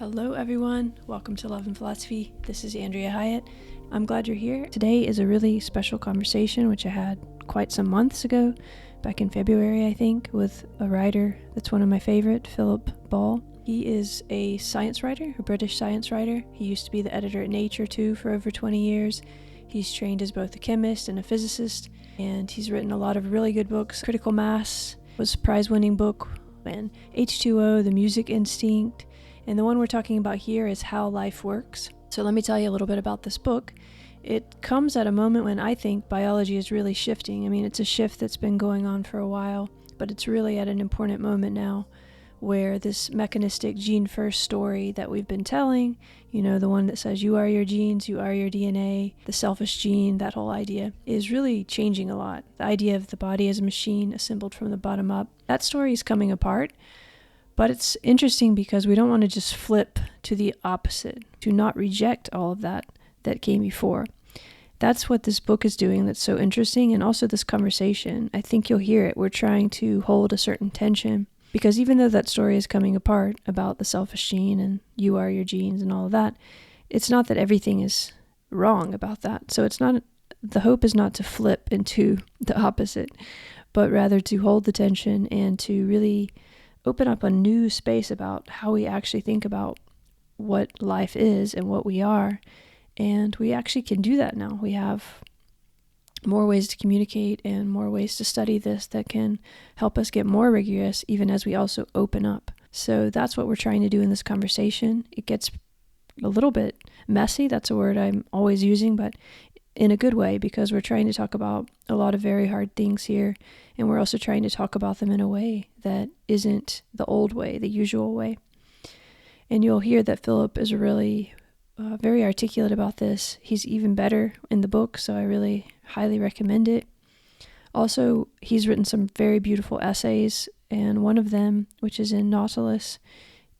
Hello everyone, welcome to Love and Philosophy. This is Andrea Hiott. I'm glad you're here. Today is a really special conversation which I had quite some months ago, back in February I think, with a writer that's one of my favorite, Philip Ball. He is a science writer, a British science writer. He used to be the editor at Nature too for over 20 years. He's trained as both a chemist and a physicist, and he's written a lot of really good books. Critical Mass was a prize-winning book, and H2O, The Music Instinct. And the one we're talking about here is How Life Works. So let me tell you a little bit about this book. It comes at a moment when I think biology is really shifting. I mean, it's a shift that's been going on for a while, but it's really at an important moment now where this mechanistic gene-first story that we've been telling, you know, the one that says you are your genes, you are your DNA, the selfish gene, that whole idea is really changing a lot. The idea of the body as a machine assembled from the bottom up, that story is coming apart. But it's interesting because we don't want to just flip to the opposite, to not reject all of that came before. That's what this book is doing that's so interesting, and also this conversation. I think you'll hear it. We're trying to hold a certain tension, because even though that story is coming apart about the selfish gene and you are your genes and all of that, it's not that everything is wrong about that. So it's not, the hope is not to flip into the opposite, but rather to hold the tension and to really open up a new space about how we actually think about what life is and what we are. And we actually can do that now. We have more ways to communicate and more ways to study this that can help us get more rigorous, even as we also open up. So that's what we're trying to do in this conversation. It gets a little bit messy. That's a word I'm always using, but in a good way, because we're trying to talk about a lot of very hard things here, and we're also trying to talk about them in a way that isn't the old way, the usual way. And you'll hear that Philip is really very articulate about this. He's even better in the book, so I really highly recommend it. Also, he's written some very beautiful essays, and one of them, which is in Nautilus,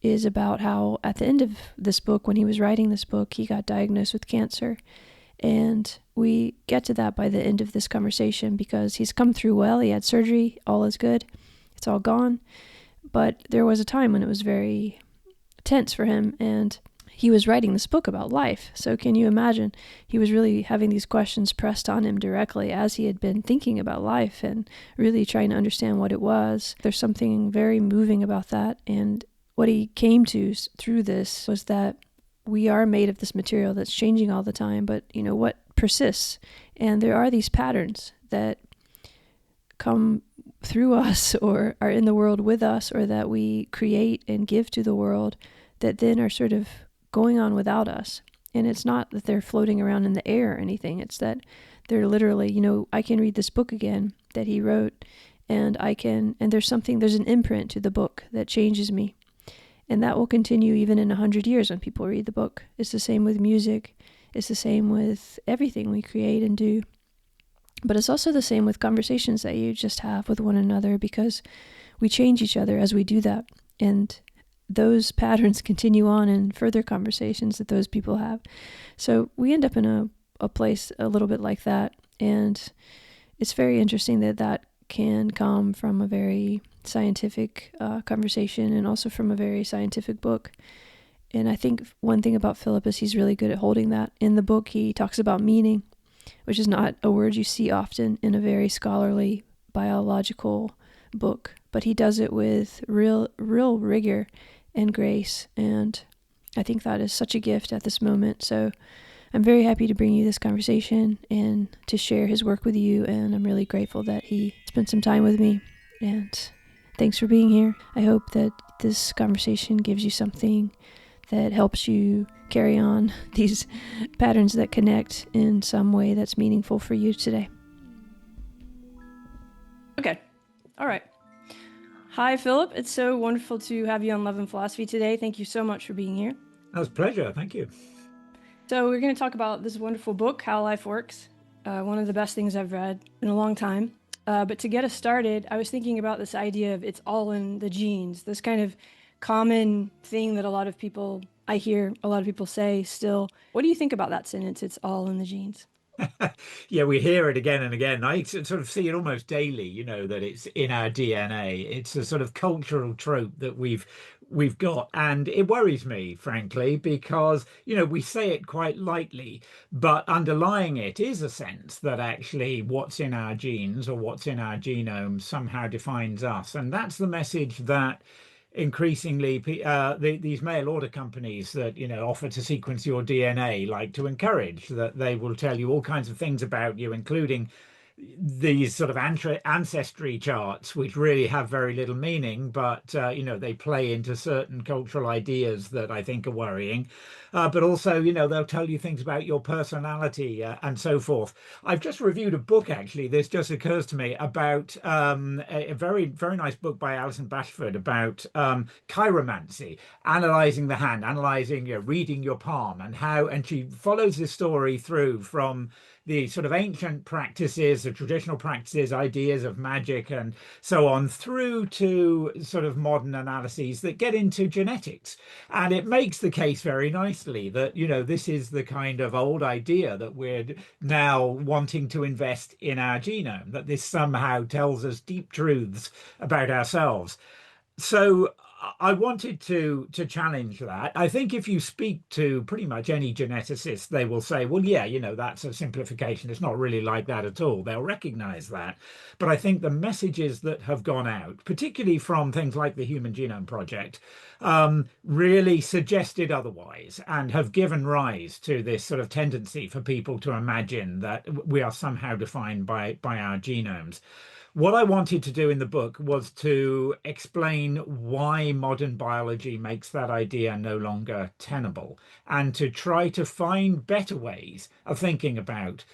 is about how at the end of this book, when he was writing this book, he got diagnosed with cancer. And we get to that by the end of this conversation because he's come through well. He had surgery, all is good, it's all gone. But there was a time when it was very tense for him, and he was writing this book about life. So can you imagine? He was really having these questions pressed on him directly as he had been thinking about life and really trying to understand what it was. There's something very moving about that. And what he came to through this was that we are made of this material that's changing all the time, but you know what persists? And there are these patterns that come through us or are in the world with us, or that we create and give to the world that then are sort of going on without us. And it's not that they're floating around in the air or anything. It's that they're literally, you know, I can read this book again that he wrote, and there's an imprint to the book that changes me. And that will continue even in 100 years when people read the book. It's the same with music. It's the same with everything we create and do. But it's also the same with conversations that you just have with one another, because we change each other as we do that. And those patterns continue on in further conversations that those people have. So we end up in a place a little bit like that. And it's very interesting that can come from a very scientific conversation and also from a very scientific book. And I think one thing about Philip is he's really good at holding that. In the book, he talks about meaning, which is not a word you see often in a very scholarly biological book, but he does it with real rigor and grace. And I think that is such a gift at this moment. So I'm very happy to bring you this conversation and to share his work with you. And I'm really grateful that he spent some time with me. And thanks for being here. I hope that this conversation gives you something that helps you carry on these patterns that connect in some way that's meaningful for you today. Okay. All right. Hi, Philip. It's so wonderful to have you on Love and Philosophy today. Thank you so much for being here. That was a pleasure. Thank you. So we're going to talk about this wonderful book, How Life Works. One of the best things I've read in a long time. But to get us started, I was thinking about this idea of it's all in the genes, this kind of common thing that I hear a lot of people say still. What do you think about that sentence, it's all in the genes? Yeah, we hear it again and again. I sort of see it almost daily, that it's in our DNA. It's a sort of cultural trope that we've got, and it worries me, frankly, because, we say it quite lightly, but underlying it is a sense that actually what's in our genes or what's in our genome somehow defines us. And that's the message that increasingly these mail order companies that offer to sequence your DNA like to encourage, that they will tell you all kinds of things about you, including these sort of ancestry charts, which really have very little meaning, but they play into certain cultural ideas that I think are worrying. But also, they'll tell you things about your personality and so forth. I've just reviewed a book, actually. This just occurs to me about a very, very nice book by Alison Bashford about chiromancy, analyzing the hand, analyzing, reading your palm, and how, and she follows this story through from the sort of ancient practices, the traditional practices, ideas of magic and so on, through to sort of modern analyses that get into genetics. And it makes the case very nicely that, this is the kind of old idea that we're now wanting to invest in our genome, that this somehow tells us deep truths about ourselves. So I wanted to challenge that. I think if you speak to pretty much any geneticist, they will say, well, yeah, that's a simplification. It's not really like that at all. They'll recognize that. But I think the messages that have gone out, particularly from things like the Human Genome Project, really suggested otherwise and have given rise to this sort of tendency for people to imagine that we are somehow defined by our genomes. What I wanted to do in the book was to explain why modern biology makes that idea no longer tenable, and to try to find better ways of thinking about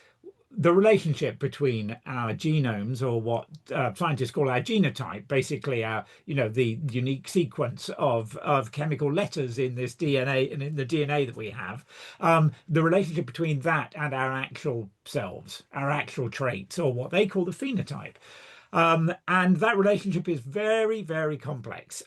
the relationship between our genomes, or what scientists call our genotype, basically our, the unique sequence of chemical letters in this DNA and in the DNA that we have, the relationship between that and our actual selves, our actual traits, or what they call the phenotype. And that relationship is very, very complex.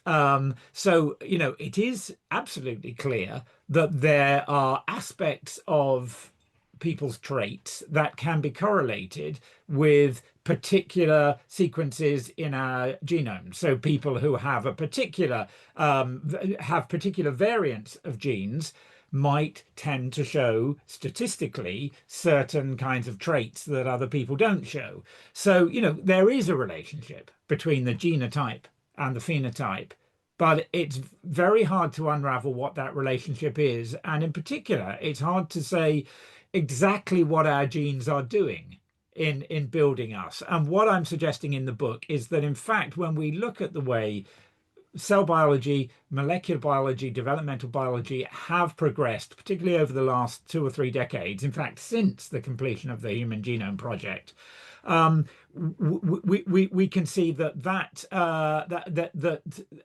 So, it is absolutely clear that there are aspects of people's traits that can be correlated with particular sequences in our genome. So people who have a particular have particular variants of genes might tend to show statistically certain kinds of traits that other people don't show. So, there is a relationship between the genotype and the phenotype, but it's very hard to unravel what that relationship is. And in particular, it's hard to say exactly what our genes are doing in building us. And what I'm suggesting in the book is that, in fact, when we look at the way cell biology, molecular biology, developmental biology have progressed, particularly over the last 2 or 3 decades. In fact, since the completion of the Human Genome Project, we can see that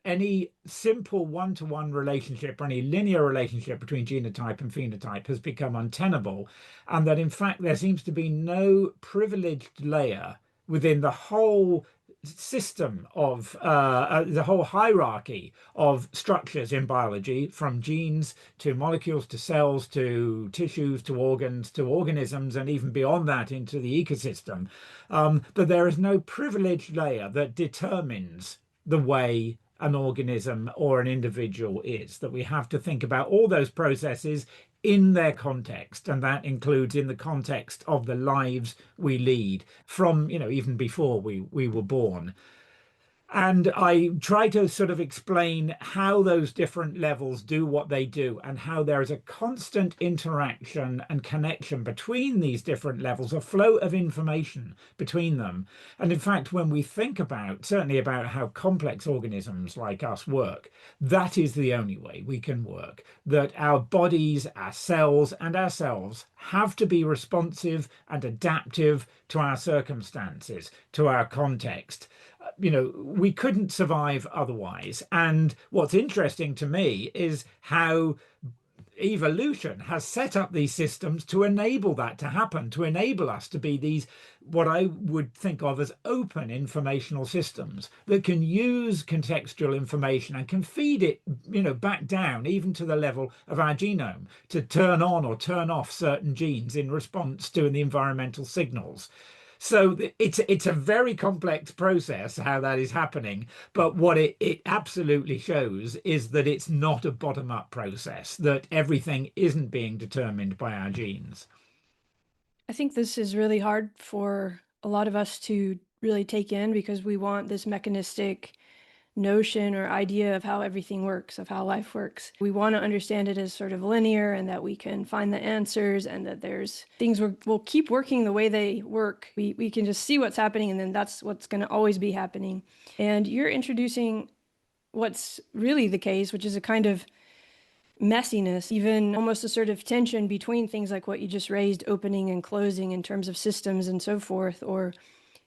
any simple one-to-one relationship or any linear relationship between genotype and phenotype has become untenable, and that in fact there seems to be no privileged layer within the whole system of the whole hierarchy of structures in biology, from genes to molecules to cells to tissues to organs to organisms, and even beyond that into the ecosystem, that there is no privileged layer that determines the way an organism or an individual is, that we have to think about all those processes in their context, and that includes in the context of the lives we lead from, even before we were born. And I try to sort of explain how those different levels do what they do, and how there is a constant interaction and connection between these different levels, a flow of information between them. And in fact, when we think about, certainly about how complex organisms like us work, that is the only way we can work. That our bodies, our cells, and ourselves have to be responsive and adaptive to our circumstances, to our context. We couldn't survive otherwise. And what's interesting to me is how evolution has set up these systems to enable that to happen, to enable us to be these, what I would think of as open informational systems that can use contextual information and can feed it, back down even to the level of our genome to turn on or turn off certain genes in response to the environmental signals. So it's a very complex process how that is happening, but what it absolutely shows is that it's not a bottom-up process, that everything isn't being determined by our genes. I think this is really hard for a lot of us to really take in because we want this mechanistic notion or idea of how everything works, of how life works. We want to understand it as sort of linear and that we can find the answers and that there's things will keep working the way they work. We can just see what's happening and then that's what's going to always be happening. And you're introducing what's really the case, which is a kind of messiness, even almost a sort of tension between things like what you just raised, opening and closing in terms of systems and so forth, or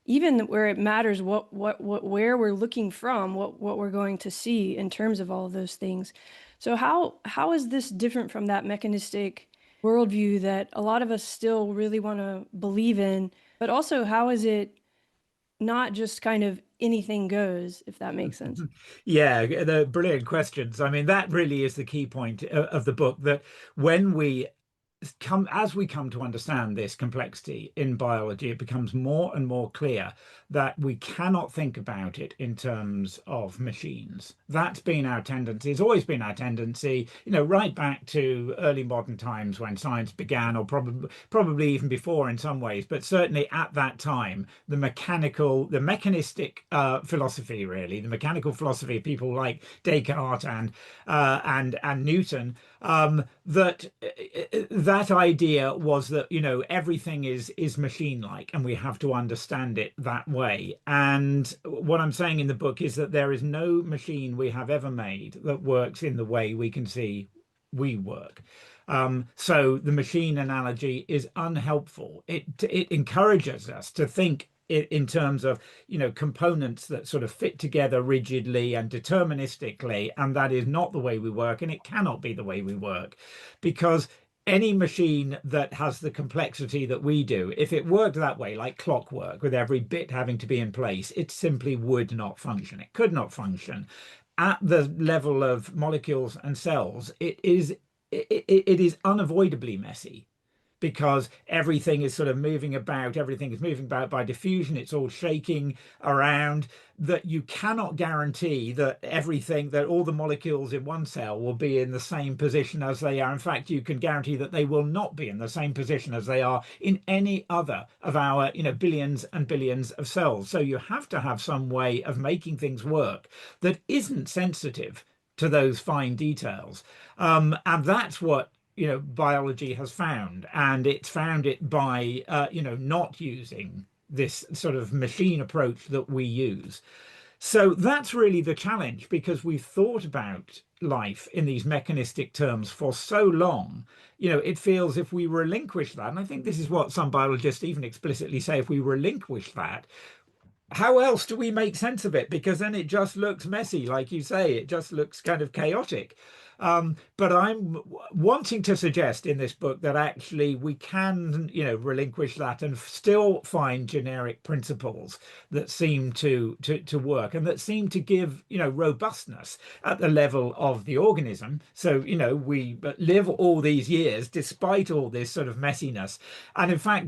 even where it matters where we're looking from, what we're going to see in terms of all of those things. So how is this different from that mechanistic worldview that a lot of us still really want to believe in, but also how is it not just kind of anything goes, if that makes sense? Yeah, the brilliant questions. I mean, that really is the key point of the book, that when we as we come to understand this complexity in biology, it becomes more and more clear that we cannot think about it in terms of machines. That's been our tendency. It's always been our tendency, right back to early modern times when science began, or probably even before in some ways, but certainly at that time, the mechanistic philosophy, really, the mechanical philosophy, people like Descartes and Newton, that idea was that everything is machine-like and we have to understand it that way. And what I'm saying in the book is that there is no machine we have ever made that works in the way we can see we work. So the machine analogy is unhelpful. It encourages us to think in terms of components that sort of fit together rigidly and deterministically, and that is not the way we work, and it cannot be the way we work, because any machine that has the complexity that we do, if it worked that way, like clockwork, with every bit having to be in place, it simply would not function. It could not function. At the level of molecules and cells, it is unavoidably messy, because everything is sort of moving about, everything is moving about by diffusion, it's all shaking around, that you cannot guarantee that all the molecules in one cell will be in the same position as they are. In fact, you can guarantee that they will not be in the same position as they are in any other of our, billions and billions of cells. So you have to have some way of making things work that isn't sensitive to those fine details. And that's what biology has found, and it's found it by not using this sort of machine approach that we use. So that's really the challenge, because we've thought about life in these mechanistic terms for so long. It feels, if we relinquish that, and I think this is what some biologists even explicitly say, if we relinquish that, how else do we make sense of it? Because then it just looks messy, like you say, it just looks kind of chaotic. But I'm wanting to suggest in this book that actually we can, relinquish that and still find generic principles that seem to work and that seem to give, robustness at the level of the organism. So, we live all these years despite all this sort of messiness. And in fact,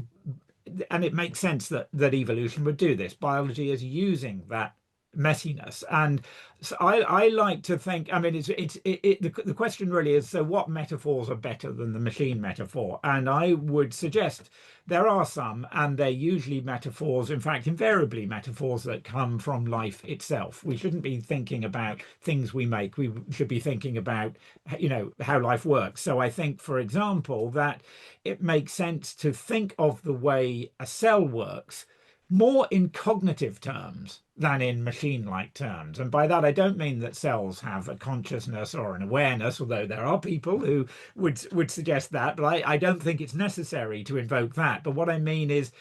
and it makes sense that evolution would do this. Biology is using that messiness, and so I like to think. I mean, the question really is: so what metaphors are better than the machine metaphor? And I would suggest there are some, and they're usually metaphors. In fact, invariably metaphors that come from life itself. We shouldn't be thinking about things we make. We should be thinking about, how life works. So I think, for example, that it makes sense to think of the way a cell works more in cognitive terms than in machine-like terms. And by that, I don't mean that cells have a consciousness or an awareness, although there are people who would suggest that, but I don't think it's necessary to invoke that. But what I mean is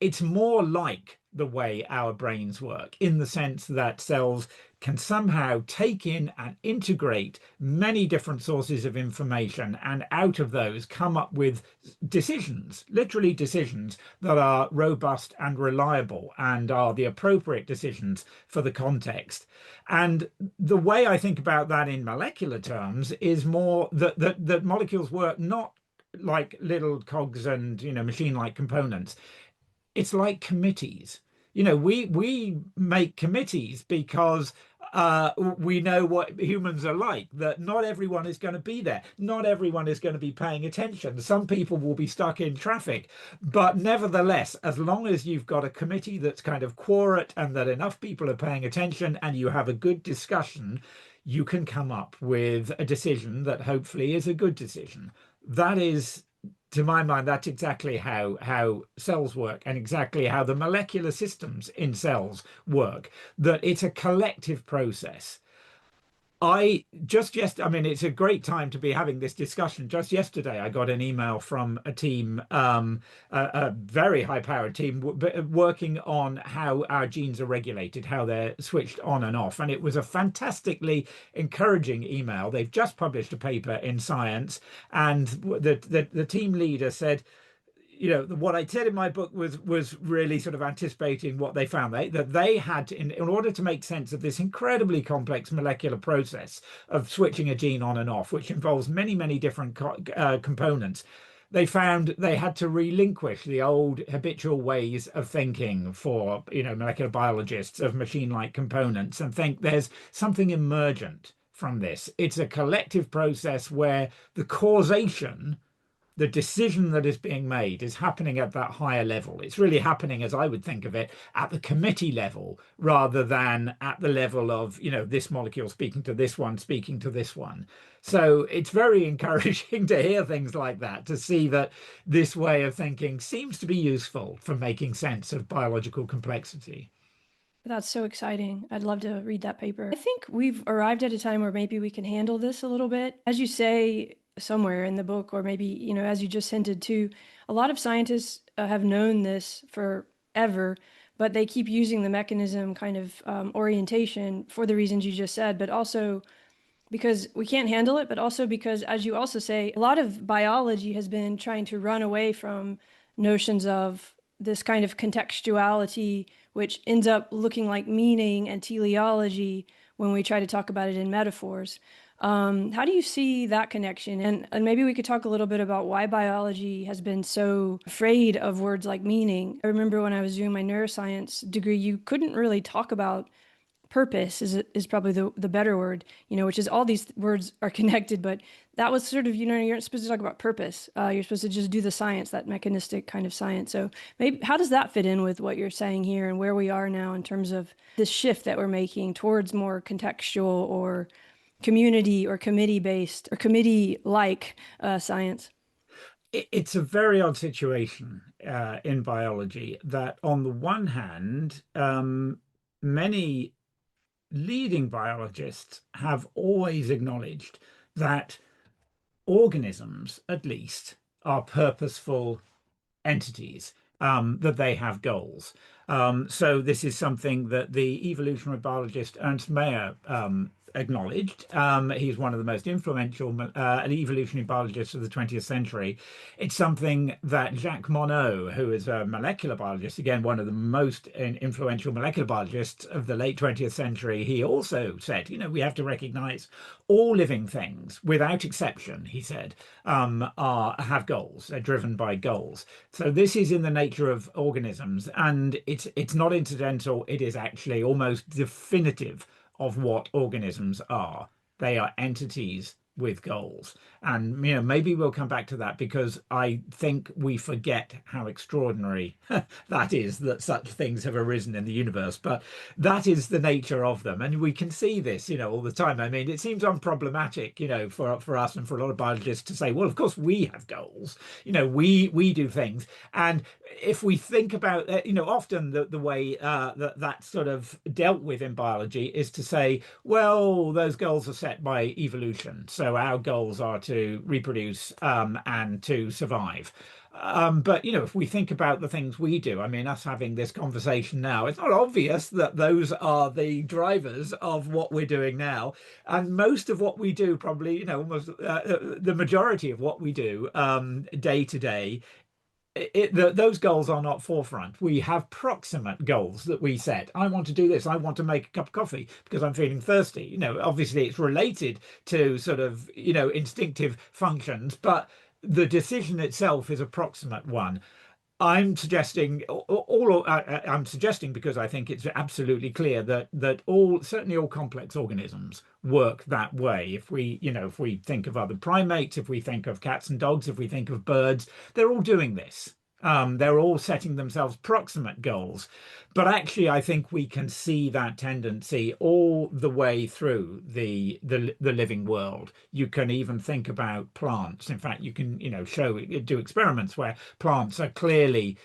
it's more like the way our brains work, in the sense that cells can somehow take in and integrate many different sources of information, and out of those come up with decisions, literally decisions that are robust and reliable and are the appropriate decisions for the context. And the way I think about that in molecular terms is more that molecules work not like little cogs and machine-like components. It's like committees. We make committees because we know what humans are like, that not everyone is going to be there. Not everyone is going to be paying attention. Some people will be stuck in traffic. But nevertheless, as long as you've got a committee that's kind of quorate and that enough people are paying attention and you have a good discussion, you can come up with a decision that hopefully is a good decision. That is, to my mind, that's exactly how cells work and exactly how the molecular systems in cells work, that it's a collective process. I mean, it's a great time to be having this discussion. Just yesterday, I got an email from a team, a very high-powered team, working on how our genes are regulated, how they're switched on and off. And it was a fantastically encouraging email. They've just published a paper in Science, and the team leader said, what I said in my book was really sort of anticipating what they found. That they had to, in order to make sense of this incredibly complex molecular process of switching a gene on and off, which involves many, many different components. They found they had to relinquish the old habitual ways of thinking for, molecular biologists of machine-like components and think there's something emergent from this. It's a collective process where the causation, the decision that is being made, is happening at that higher level. It's really happening, as I would think of it, at the committee level rather than at the level of, this molecule speaking to this one, speaking to this one. So it's very encouraging to hear things like that, to see that this way of thinking seems to be useful for making sense of biological complexity. That's so exciting. I'd love to read that paper. I think we've arrived at a time where maybe we can handle this a little bit. As you say somewhere in the book, or maybe, as you just hinted to, a lot of scientists have known this forever, but they keep using the mechanism kind of orientation for the reasons you just said, but also because we can't handle it, but also because, as you also say, a lot of biology has been trying to run away from notions of this kind of contextuality, which ends up looking like meaning and teleology when we try to talk about it in metaphors. How do you see that connection? And maybe we could talk a little bit about why biology has been so afraid of words like meaning. I remember when I was doing my neuroscience degree, you couldn't really talk about purpose is probably the better word, which is all these words are connected, but that was sort of, you're not supposed to talk about purpose. You're supposed to just do the science, that mechanistic kind of science. So maybe how does that fit in with what you're saying here and where we are now in terms of this shift that we're making towards more contextual or community or committee based or committee like science? It's a very odd situation in biology that, on the one hand, many leading biologists have always acknowledged that organisms, at least, are purposeful entities, that they have goals. So this is something that the evolutionary biologist Ernst Mayr acknowledged. He's one of the most influential evolutionary biologists of the 20th century. It's something that Jacques Monod, who is a molecular biologist, again, one of the most influential molecular biologists of the late 20th century, he also said, we have to recognize all living things, without exception, he said, have goals. They're driven by goals. So this is in the nature of organisms, and it's not incidental. It is actually almost definitive of what organisms are. They are entities with goals. And maybe we'll come back to that, because I think we forget how extraordinary that is, that such things have arisen in the universe. But that is the nature of them, and we can see this all the time. I mean, it seems unproblematic for us and for a lot of biologists to say, well, of course we have goals. We do things. And if we think about often the way that's sort of dealt with in biology is to say, well, those goals are set by evolution, so So our goals are to reproduce and to survive. But if we think about the things we do, I mean, us having this conversation now, it's not obvious that those are the drivers of what we're doing now. And most of what we do, probably, almost the majority of what we do day to day, those goals are not forefront. We have proximate goals that we set. I want to do this. I want to make a cup of coffee because I'm feeling thirsty. Obviously it's related to sort of, instinctive functions, but the decision itself is a proximate one. I'm suggesting I'm suggesting because I think it's absolutely clear that certainly all complex organisms work that way. If we think of other primates, if we think of cats and dogs, if we think of birds, they're all doing this. They're all setting themselves proximate goals. But actually, I think we can see that tendency all the way through the living world. You can even think about plants. In fact, you can, do experiments where plants are clearly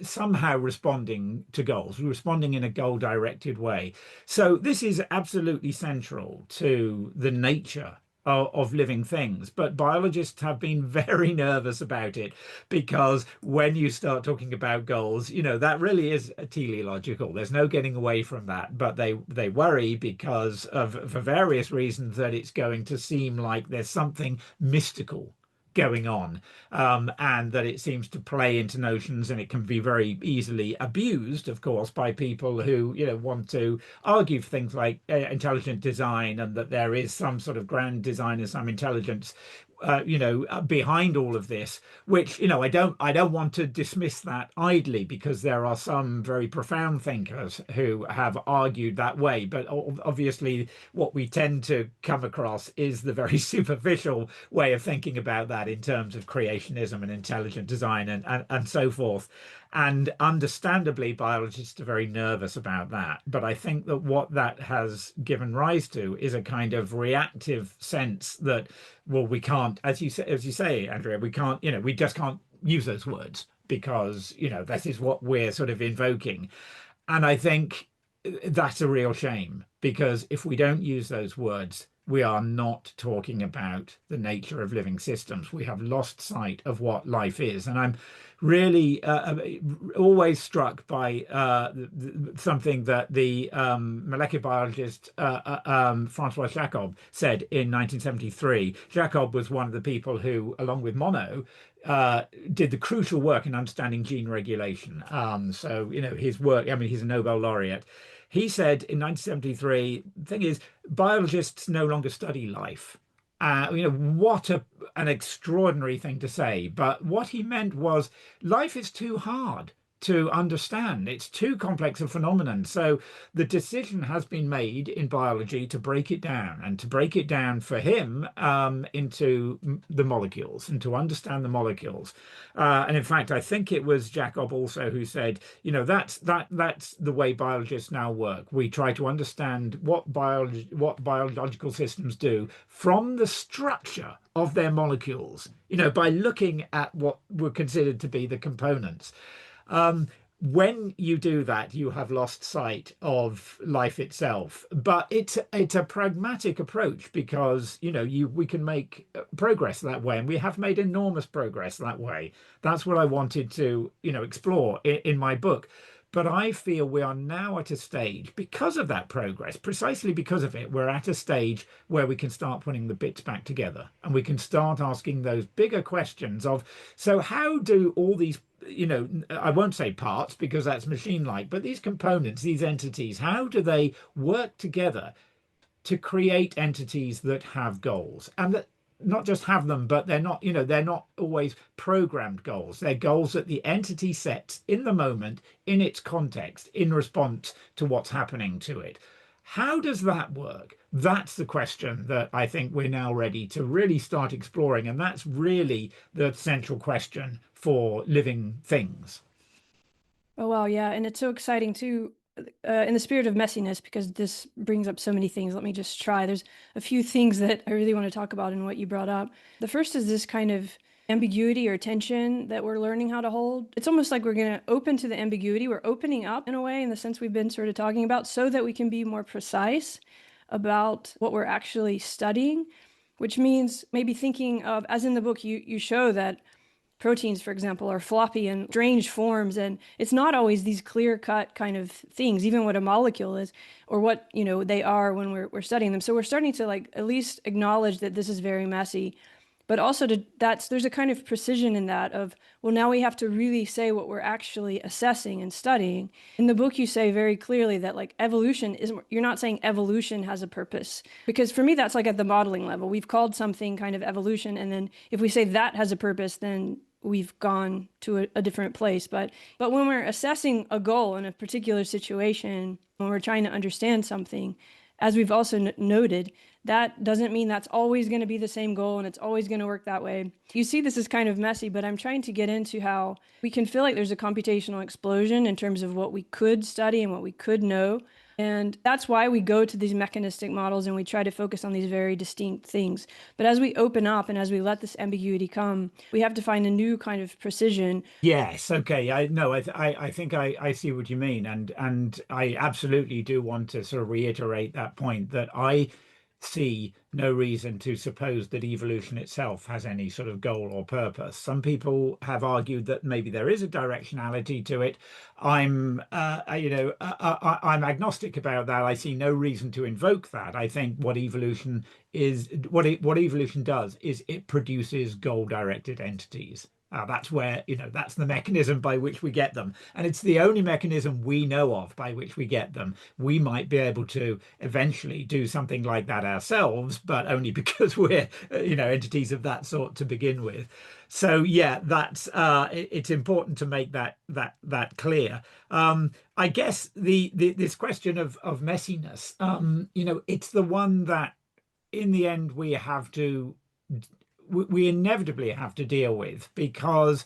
somehow responding to goals, responding in a goal-directed way. So this is absolutely central to the nature of living things. But biologists have been very nervous about it because when you start talking about goals, that really is teleological. There's no getting away from that. But they worry because for various reasons, that it's going to seem like there's something mystical going on, and that it seems to play into notions, and it can be very easily abused, of course, by people who want to argue for things like intelligent design, and that there is some sort of grand design and some intelligence behind all of this, which I don't want to dismiss that idly, because there are some very profound thinkers who have argued that way. But obviously what we tend to come across is the very superficial way of thinking about that in terms of creationism and intelligent design and so forth. And understandably, biologists are very nervous about that. But I think that what that has given rise to is a kind of reactive sense that, well, we can't, as you say, Andrea, we can't, we just can't use those words because, that is what we're sort of invoking. And I think that's a real shame, because if we don't use those words, we are not talking about the nature of living systems. We have lost sight of what life is. And I'm really always struck by something that the molecular biologist Francois Jacob said in 1973. Jacob was one of the people who, along with Monod, did the crucial work in understanding gene regulation. So, his work, I mean, he's a Nobel laureate. He said in 1973, the thing is, biologists no longer study life. What an extraordinary thing to say. But what he meant was life is too hard to understand. It's too complex a phenomenon. So the decision has been made in biology to break it down, and to break it down for him into the molecules, and to understand the molecules. And in fact, I think it was Jacob also who said, that's the way biologists now work. We try to understand what biological systems do from the structure of their molecules, by looking at what were considered to be the components. When you do that, you have lost sight of life itself. But it's a pragmatic approach, because we can make progress that way, and we have made enormous progress that way. That's what I wanted to explore in my book. But I feel we are now at a stage, because of that progress, precisely because of it, we're at a stage where we can start putting the bits back together, and we can start asking those bigger questions of, so how do all these, I won't say parts because that's machine-like, but these components, these entities, how do they work together to create entities that have goals, and that not just have them, but they're not always programmed goals. They're goals that the entity sets in the moment, in its context, in response to what's happening to it. How does that work? That's the question that I think we're now ready to really start exploring, and that's really the central question for living things. Oh, wow. Yeah. And it's so exciting too, in the spirit of messiness, because this brings up so many things. Let me just try. There's a few things that I really want to talk about in what you brought up. The first is this kind of ambiguity or tension that we're learning how to hold. It's almost like we're going to open to the ambiguity. We're opening up in a way, in the sense we've been sort of talking about, so that we can be more precise about what we're actually studying, which means maybe thinking of, as in the book, you show that proteins, for example, are floppy and strange forms, and it's not always these clear-cut kind of things, even what a molecule is or what, they are when we're studying them. So we're starting to like at least acknowledge that this is very messy, but also there's a kind of precision in that of, well, now we have to really say what we're actually assessing and studying. In the book, you say very clearly that like evolution isn't, you're not saying evolution has a purpose, because for me, that's like at the modeling level. We've called something kind of evolution, and then if we say that has a purpose, then we've gone to a different place. But when we're assessing a goal in a particular situation, when we're trying to understand something, as we've also noted, that doesn't mean that's always going to be the same goal and it's always going to work that way. You see, this is kind of messy, but I'm trying to get into how we can feel like there's a computational explosion in terms of what we could study and what we could know. And that's why we go to these mechanistic models and we try to focus on these very distinct things. But as we open up and as we let this ambiguity come, we have to find a new kind of precision. Yes, okay. I no, I think I see what you mean, and I absolutely do want to sort of reiterate that point that I see no reason to suppose that evolution itself has any sort of goal or purpose. Some people have argued that maybe there is a directionality to it. I'm agnostic about that. I see no reason to invoke that. I think what evolution is, what evolution does is it produces goal-directed entities. That's where, that's the mechanism by which we get them. And it's the only mechanism we know of by which we get them. We might be able to eventually do something like that ourselves, but only because we're, entities of that sort to begin with. So yeah, that's it's important to make that clear. I guess this question of messiness, it's the one that in the end we inevitably have to deal with, because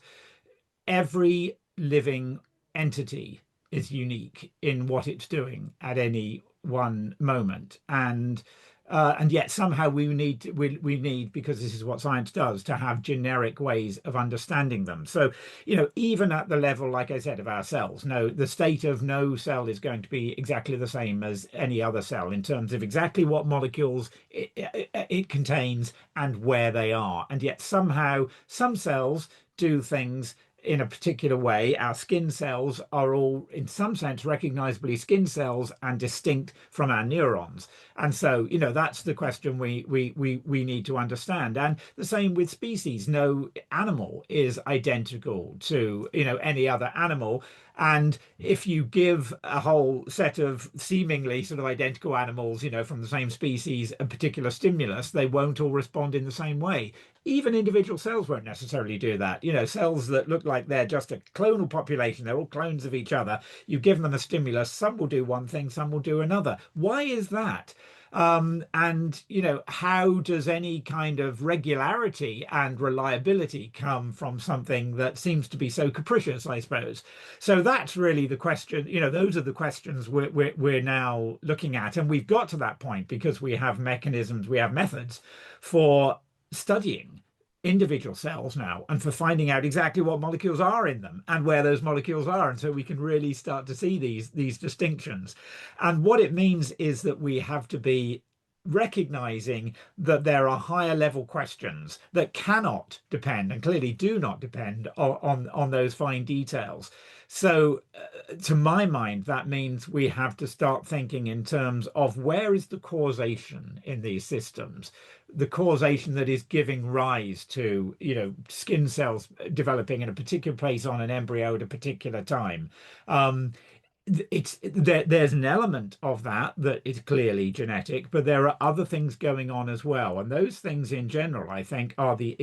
every living entity is unique in what it's doing at any one moment, and yet somehow we need, because this is what science does, to have generic ways of understanding them. So even at the level, like I said, of our cells, no, the state of no cell is going to be exactly the same as any other cell in terms of exactly what molecules it contains and where they are, and yet somehow some cells do things in a particular way. Our skin cells are all, in some sense, recognizably skin cells and distinct from our neurons. And so, that's the question we need to understand. And the same with species. No animal is identical to, any other animal. And if you give a whole set of seemingly sort of identical animals, from the same species, a particular stimulus, they won't all respond in the same way. Even individual cells won't necessarily do that. Cells that look like they're just a clonal population, they're all clones of each other. You give them a stimulus, some will do one thing, some will do another. Why is that? And how does any kind of regularity and reliability come from something that seems to be so capricious, I suppose? So that's really the question. Those are the questions we're now looking at, and we've got to that point because we have mechanisms, we have methods for studying individual cells now, and for finding out exactly what molecules are in them and where those molecules are, and so we can really start to see these distinctions. And what it means is that we have to be recognizing that there are higher level questions that cannot depend, and clearly do not depend, on those fine details. So to my mind, that means we have to start thinking in terms of where is the causation in these systems, the causation that is giving rise to, skin cells developing in a particular place on an embryo at a particular time. There's an element of that is clearly genetic, but there are other things going on as well. And those things in general, I think, are the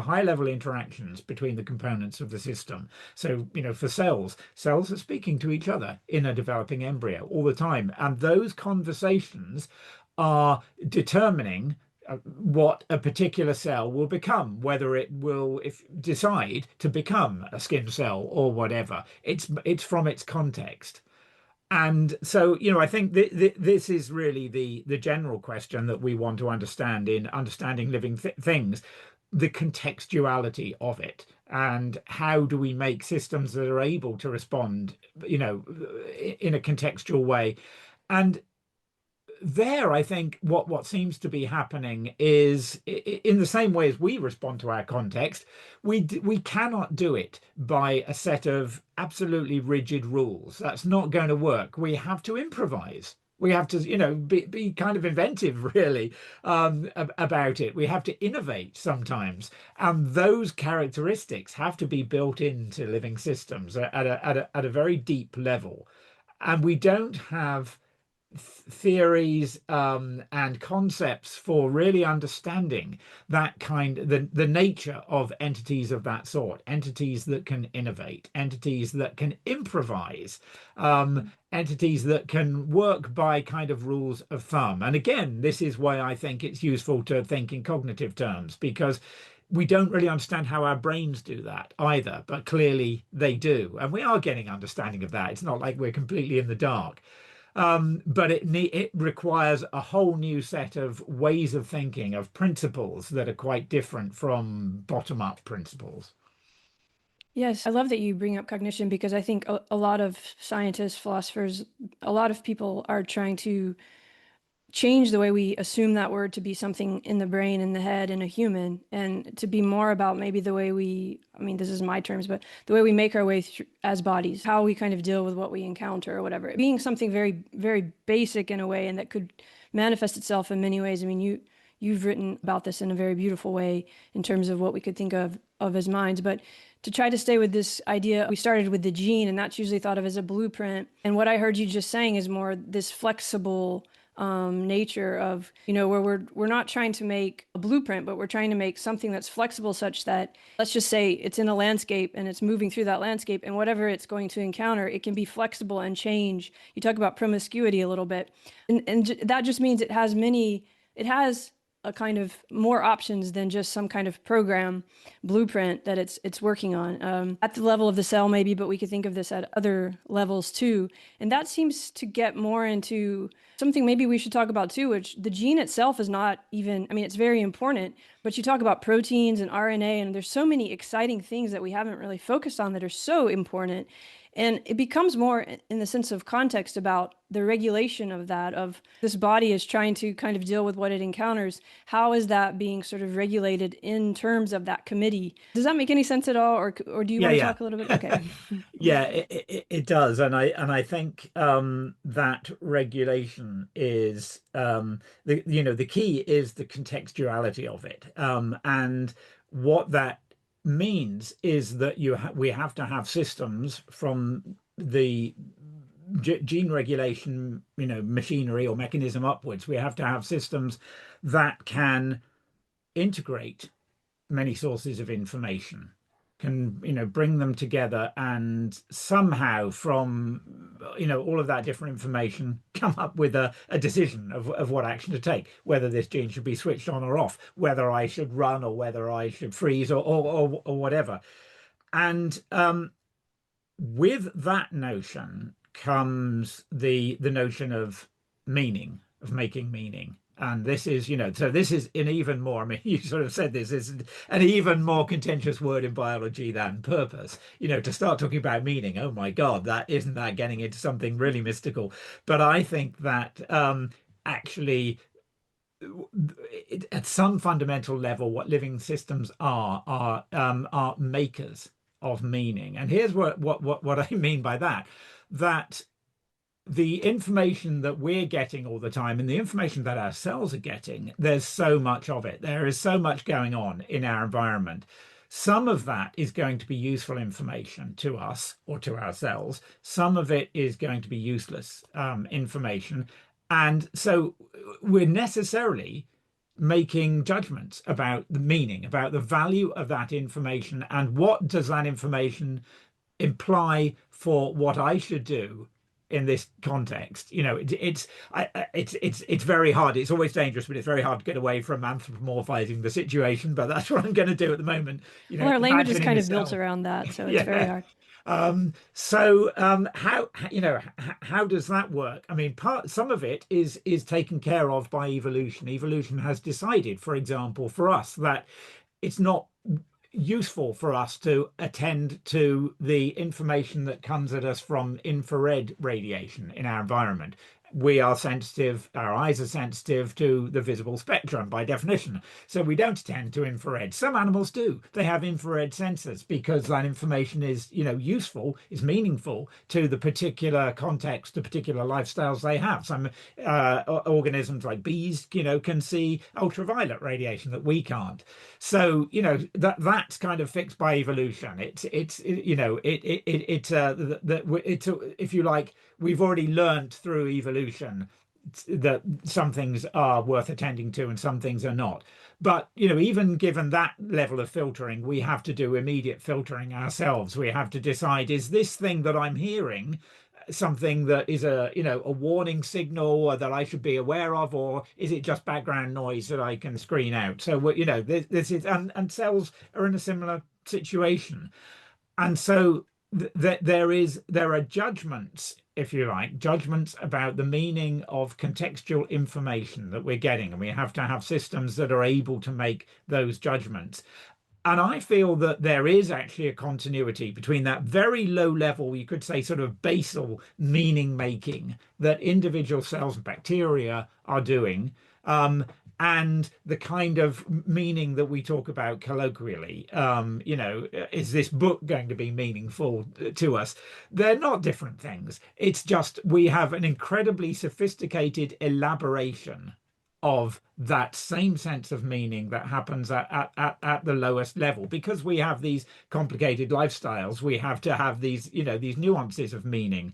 high level interactions between the components of the system. So, for cells are speaking to each other in a developing embryo all the time. And those conversations are determining what a particular cell will become, whether it will decide to become a skin cell or whatever. It's from its context. And so, I think this is really the general question that we want to understand in understanding living things, the contextuality of it, and how do we make systems that are able to respond, in a contextual way. And there, I think what seems to be happening is in the same way as we respond to our context, we cannot do it by a set of absolutely rigid rules. That's not going to work. We have to improvise. We have to, be kind of inventive, really, about it. We have to innovate sometimes, and those characteristics have to be built into living systems at a very deep level. And we don't have theories and concepts for really understanding that the nature of entities of that sort, entities that can innovate, entities that can improvise, entities that can work by kind of rules of thumb. And again, this is why I think it's useful to think in cognitive terms, because we don't really understand how our brains do that either, but clearly they do, and we are getting understanding of that. It's not like we're completely in the dark. But it requires a whole new set of ways of thinking, of principles that are quite different from bottom-up principles. Yes, I love that you bring up cognition because I think a lot of scientists, philosophers, a lot of people are trying to change the way we assume that word to be something in the brain, in the head, in a human, and to be more about maybe the way I mean, this is my terms, but the way we make our way through as bodies, how we kind of deal with what we encounter or whatever, being something very, very basic in a way and that could manifest itself in many ways. I mean, you've written about this in a very beautiful way in terms of what we could think of as minds, but to try to stay with this idea, we started with the gene, and that's usually thought of as a blueprint. And what I heard you just saying is more this flexible nature of, where we're not trying to make a blueprint, but we're trying to make something that's flexible such that, let's just say it's in a landscape and it's moving through that landscape, and whatever it's going to encounter, it can be flexible and change. You talk about promiscuity a little bit, and that just means it has a kind of more options than just some kind of program blueprint that it's working on at the level of the cell maybe, but we could think of this at other levels too. And that seems to get more into something maybe we should talk about too, which the gene itself is not even, I mean, it's very important, but you talk about proteins and RNA, and there's so many exciting things that we haven't really focused on that are so important. And it becomes more in the sense of context about the regulation of that, of this body is trying to kind of deal with what it encounters. How is that being sort of regulated in terms of that committee? Does that make any sense at all? Or do you Yeah, want to yeah. talk a little bit? Okay. Yeah, it does, and I think that regulation is the key is the contextuality of it, and what that means is that we have to have systems from the gene regulation, machinery or mechanism upwards. We have to have systems that can integrate many sources of information, can bring them together, and somehow from all of that different information come up with a decision of what action to take, whether this gene should be switched on or off, whether I should run or whether I should freeze or whatever. And with that notion comes the notion of meaning, of making meaning. And this is, so this is an even more, I mean, you sort of said this is an even more contentious word in biology than purpose. To start talking about meaning, oh my God, that getting into something really mystical. But I think that actually, at some fundamental level, what living systems are makers of meaning. And here's what I mean by that: that the information that we're getting all the time and the information that our cells are getting, there's so much of it. There is so much going on in our environment. Some of that is going to be useful information to us or to our cells. Some of it is going to be useless information. And so we're necessarily making judgments about the meaning, about the value of that information, and what does that information imply for what I should do in this context. It's very hard. It's always dangerous, but it's very hard to get away from anthropomorphizing the situation. But that's what I'm going to do at the moment. Well, our language is Imagining kind a of built cell. around that, so it's very Yeah. hard. How does that work? I mean, some of it is taken care of by evolution. Evolution has decided, for example, for us that it's not useful for us to attend to the information that comes at us from infrared radiation in our environment. we are sensitive, our eyes are sensitive to the visible spectrum by definition. So we don't attend to infrared. Some animals do. They have infrared sensors because that information is, useful, is meaningful to the particular context, the particular lifestyles they have. Some organisms like bees, can see ultraviolet radiation that we can't. So, that's kind of fixed by evolution. If you like, we've already learned through evolution that some things are worth attending to and some things are not. But, even given that level of filtering, we have to do immediate filtering ourselves. We have to decide, is this thing that I'm hearing something that is a warning signal that I should be aware of, or is it just background noise that I can screen out? So, this is, and cells are in a similar situation. And so there are judgments, if you like, judgments about the meaning of contextual information that we're getting, and we have to have systems that are able to make those judgments. And I feel that there is actually a continuity between that very low level, you could say sort of basal meaning making that individual cells and bacteria are doing, um, and the kind of meaning that we talk about colloquially. Is this book going to be meaningful to us? They're not different things. It's just we have an incredibly sophisticated elaboration of that same sense of meaning that happens at the lowest level. Because we have these complicated lifestyles, we have to have these nuances of meaning.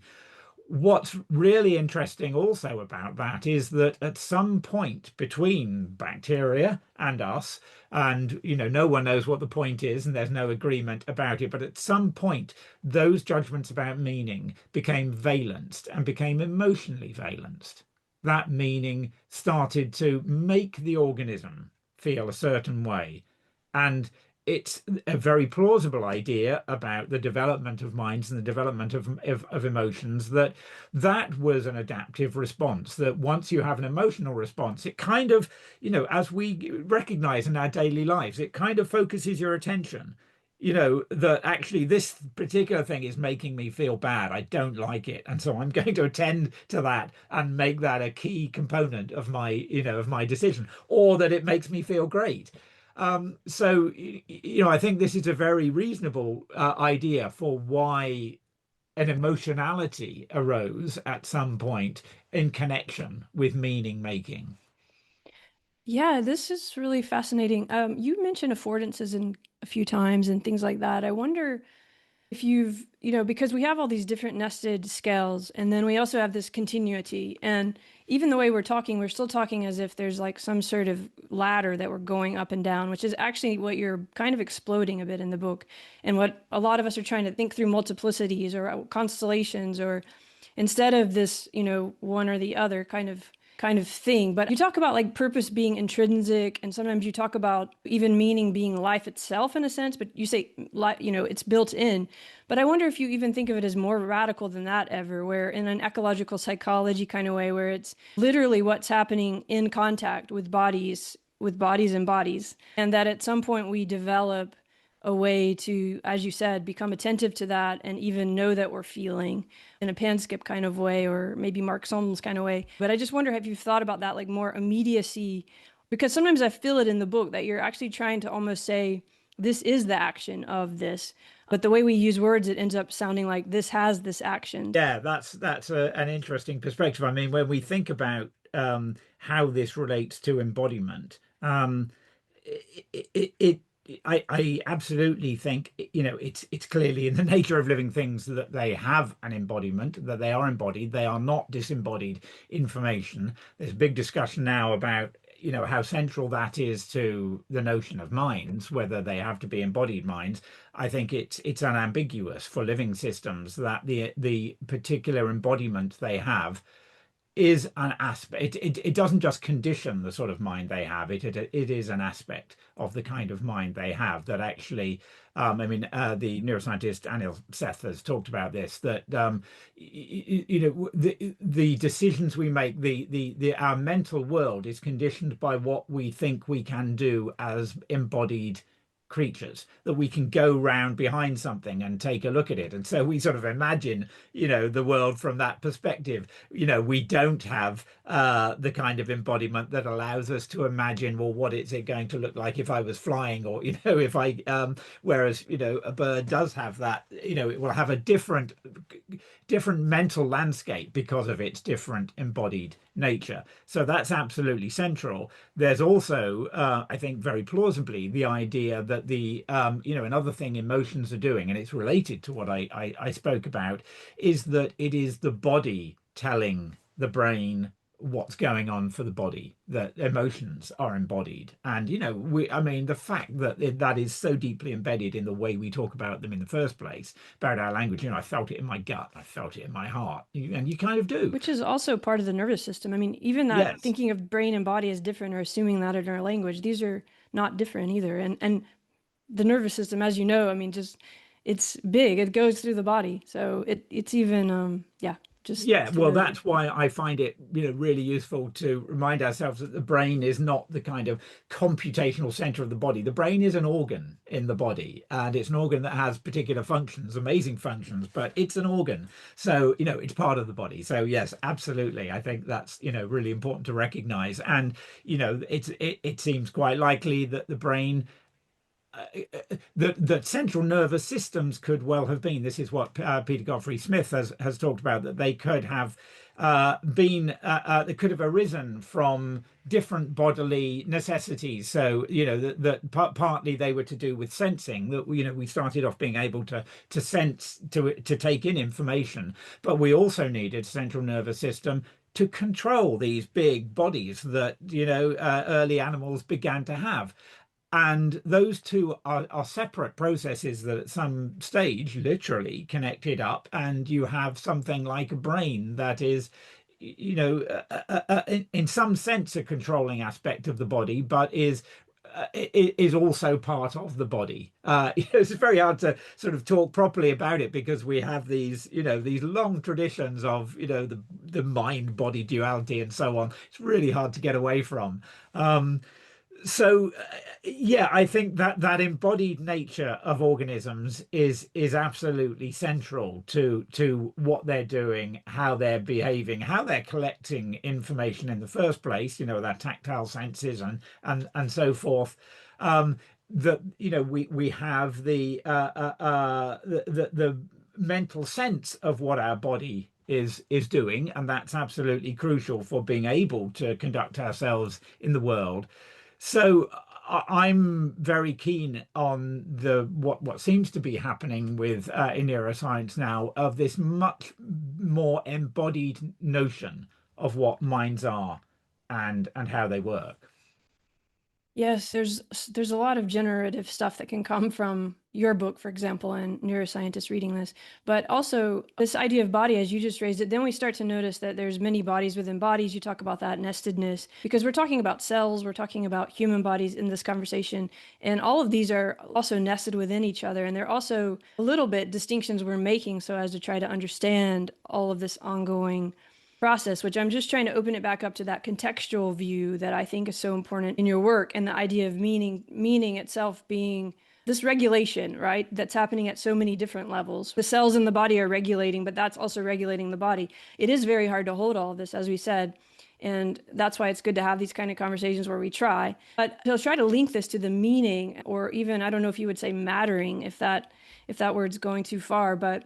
What's really interesting also about that is that at some point between bacteria and us, and no one knows what the point is and there's no agreement about it, but at some point those judgments about meaning became valenced and became emotionally valenced. That meaning started to make the organism feel a certain way. And it's a very plausible idea about the development of minds and the development of emotions, that was an adaptive response. That once you have an emotional response, it kind of, as we recognize in our daily lives, it kind of focuses your attention. That actually this particular thing is making me feel bad. I don't like it. And so I'm going to attend to that and make that a key component of my decision, or that it makes me feel great. I think this is a very reasonable idea for why an emotionality arose at some point in connection with meaning making. Yeah, this is really fascinating. You mentioned affordances a few times and things like that. I wonder if you've, because we have all these different nested scales, and then we also have this continuity. And even the way we're talking, we're still talking as if there's like some sort of ladder that we're going up and down, which is actually what you're kind of exploding a bit in the book. And what a lot of us are trying to think through multiplicities or constellations, or instead of this, one or the other kind of thing. But you talk about like purpose being intrinsic, and sometimes you talk about even meaning being life itself in a sense, but you say, it's built in. But I wonder if you even think of it as more radical than that ever, where in an ecological psychology kind of way, where it's literally what's happening in contact with bodies and bodies, and that at some point we develop a way to, as you said, become attentive to that and even know that we're feeling in a panskip kind of way, or maybe Mark Solms kind of way. But I just wonder if you've thought about that, like more immediacy, because sometimes I feel it in the book that you're actually trying to almost say, this is the action of this. But the way we use words, it ends up sounding like this has this action. Yeah, that's an interesting perspective. I mean, when we think about how this relates to embodiment, it I absolutely think it's clearly in the nature of living things that they have an embodiment, that they are embodied, they are not disembodied information. There's a big discussion now about how central that is to the notion of minds, whether they have to be embodied minds. I think it's unambiguous for living systems that the particular embodiment they have is an aspect. It doesn't just condition the sort of mind they have. It is an aspect of the kind of mind they have that actually. The neuroscientist Anil Seth has talked about this. That the decisions we make, the our mental world is conditioned by what we think we can do as embodied creatures, that we can go round behind something and take a look at it. And so we sort of imagine, the world from that perspective. We don't have the kind of embodiment that allows us to imagine, well, what is it going to look like if I was flying, or, if I, whereas, a bird does have that, it will have a different mental landscape because of its different embodied nature. So that's absolutely central. There's also, I think, very plausibly, the idea that another thing emotions are doing, and it's related to what I spoke about, is that it is the body telling the brain what's going on for the body, that emotions are embodied. And I mean, the fact that that is so deeply embedded in the way we talk about them in the first place, about our language. I felt it in my gut, I felt it in my heart, and you kind of do. Which is also part of the nervous system. I mean, even that Yes. thinking of brain and body as different, or assuming that in our language, these are not different either. And the nervous system, as you know, I mean, just it's big. It goes through the body, so it's even just Yeah, to well, know that. that's why I find it, really useful to remind ourselves that the brain is not the kind of computational center of the body. The brain is an organ in the body, and it's an organ that has particular functions, amazing functions, but it's an organ. So, it's part of the body. So, yes, absolutely. I think that's, really important to recognize. And, it seems quite likely that the brain that central nervous systems could well have been. This is what Peter Godfrey Smith has talked about, that they could have they could have arisen from different bodily necessities. So that partly they were to do with sensing. That we started off being able to sense, to take in information, but we also needed a central nervous system to control these big bodies that early animals began to have. And those two are separate processes that at some stage literally connected up, and you have something like a brain that is, in some sense, a controlling aspect of the body, but is also part of the body. It's very hard to sort of talk properly about it, because we have these long traditions of the mind body duality and so on. It's really hard to get away from. So yeah, I think that embodied nature of organisms is absolutely central to what they're doing, how they're behaving, how they're collecting information in the first place, their tactile senses and so forth. That we have the mental sense of what our body is doing, and that's absolutely crucial for being able to conduct ourselves in the world. So I'm very keen on the what seems to be happening with in neuroscience now, of this much more embodied notion of what minds are and how they work. Yes, there's a lot of generative stuff that can come from your book, for example, and neuroscientists reading this. But also this idea of body, as you just raised it, then we start to notice that there's many bodies within bodies. You talk about that nestedness, because we're talking about cells, we're talking about human bodies in this conversation. And all of these are also nested within each other. And they're also a little bit distinctions we're making so as to try to understand all of this ongoing process, which I'm just trying to open it back up to that contextual view that I think is so important in your work, and the idea of meaning itself being this regulation, right? That's happening at so many different levels. The cells in the body are regulating, but that's also regulating the body. It is very hard to hold all of this, as we said. And that's why it's good to have these kind of conversations where we try. But to try to link this to the meaning, or even, I don't know if you would say mattering, if that word's going too far, but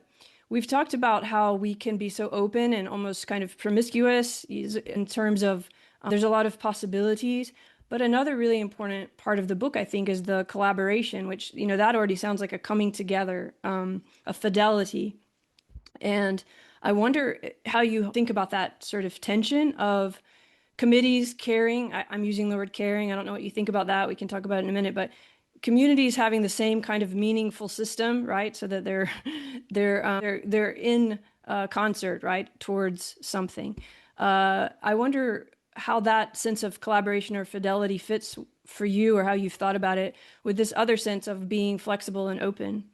we've talked about how we can be so open and almost kind of promiscuous in terms of there's a lot of possibilities. But another really important part of the book, I think, is the collaboration, which, that already sounds like a coming together, a fidelity. And I wonder how you think about that sort of tension of committees caring. I'm using the word caring. I don't know what you think about that. We can talk about it in a minute, but communities having the same kind of meaningful system, right? So that they're in concert, right, towards something. I wonder how that sense of collaboration or fidelity fits for you, or how you've thought about it with this other sense of being flexible and open.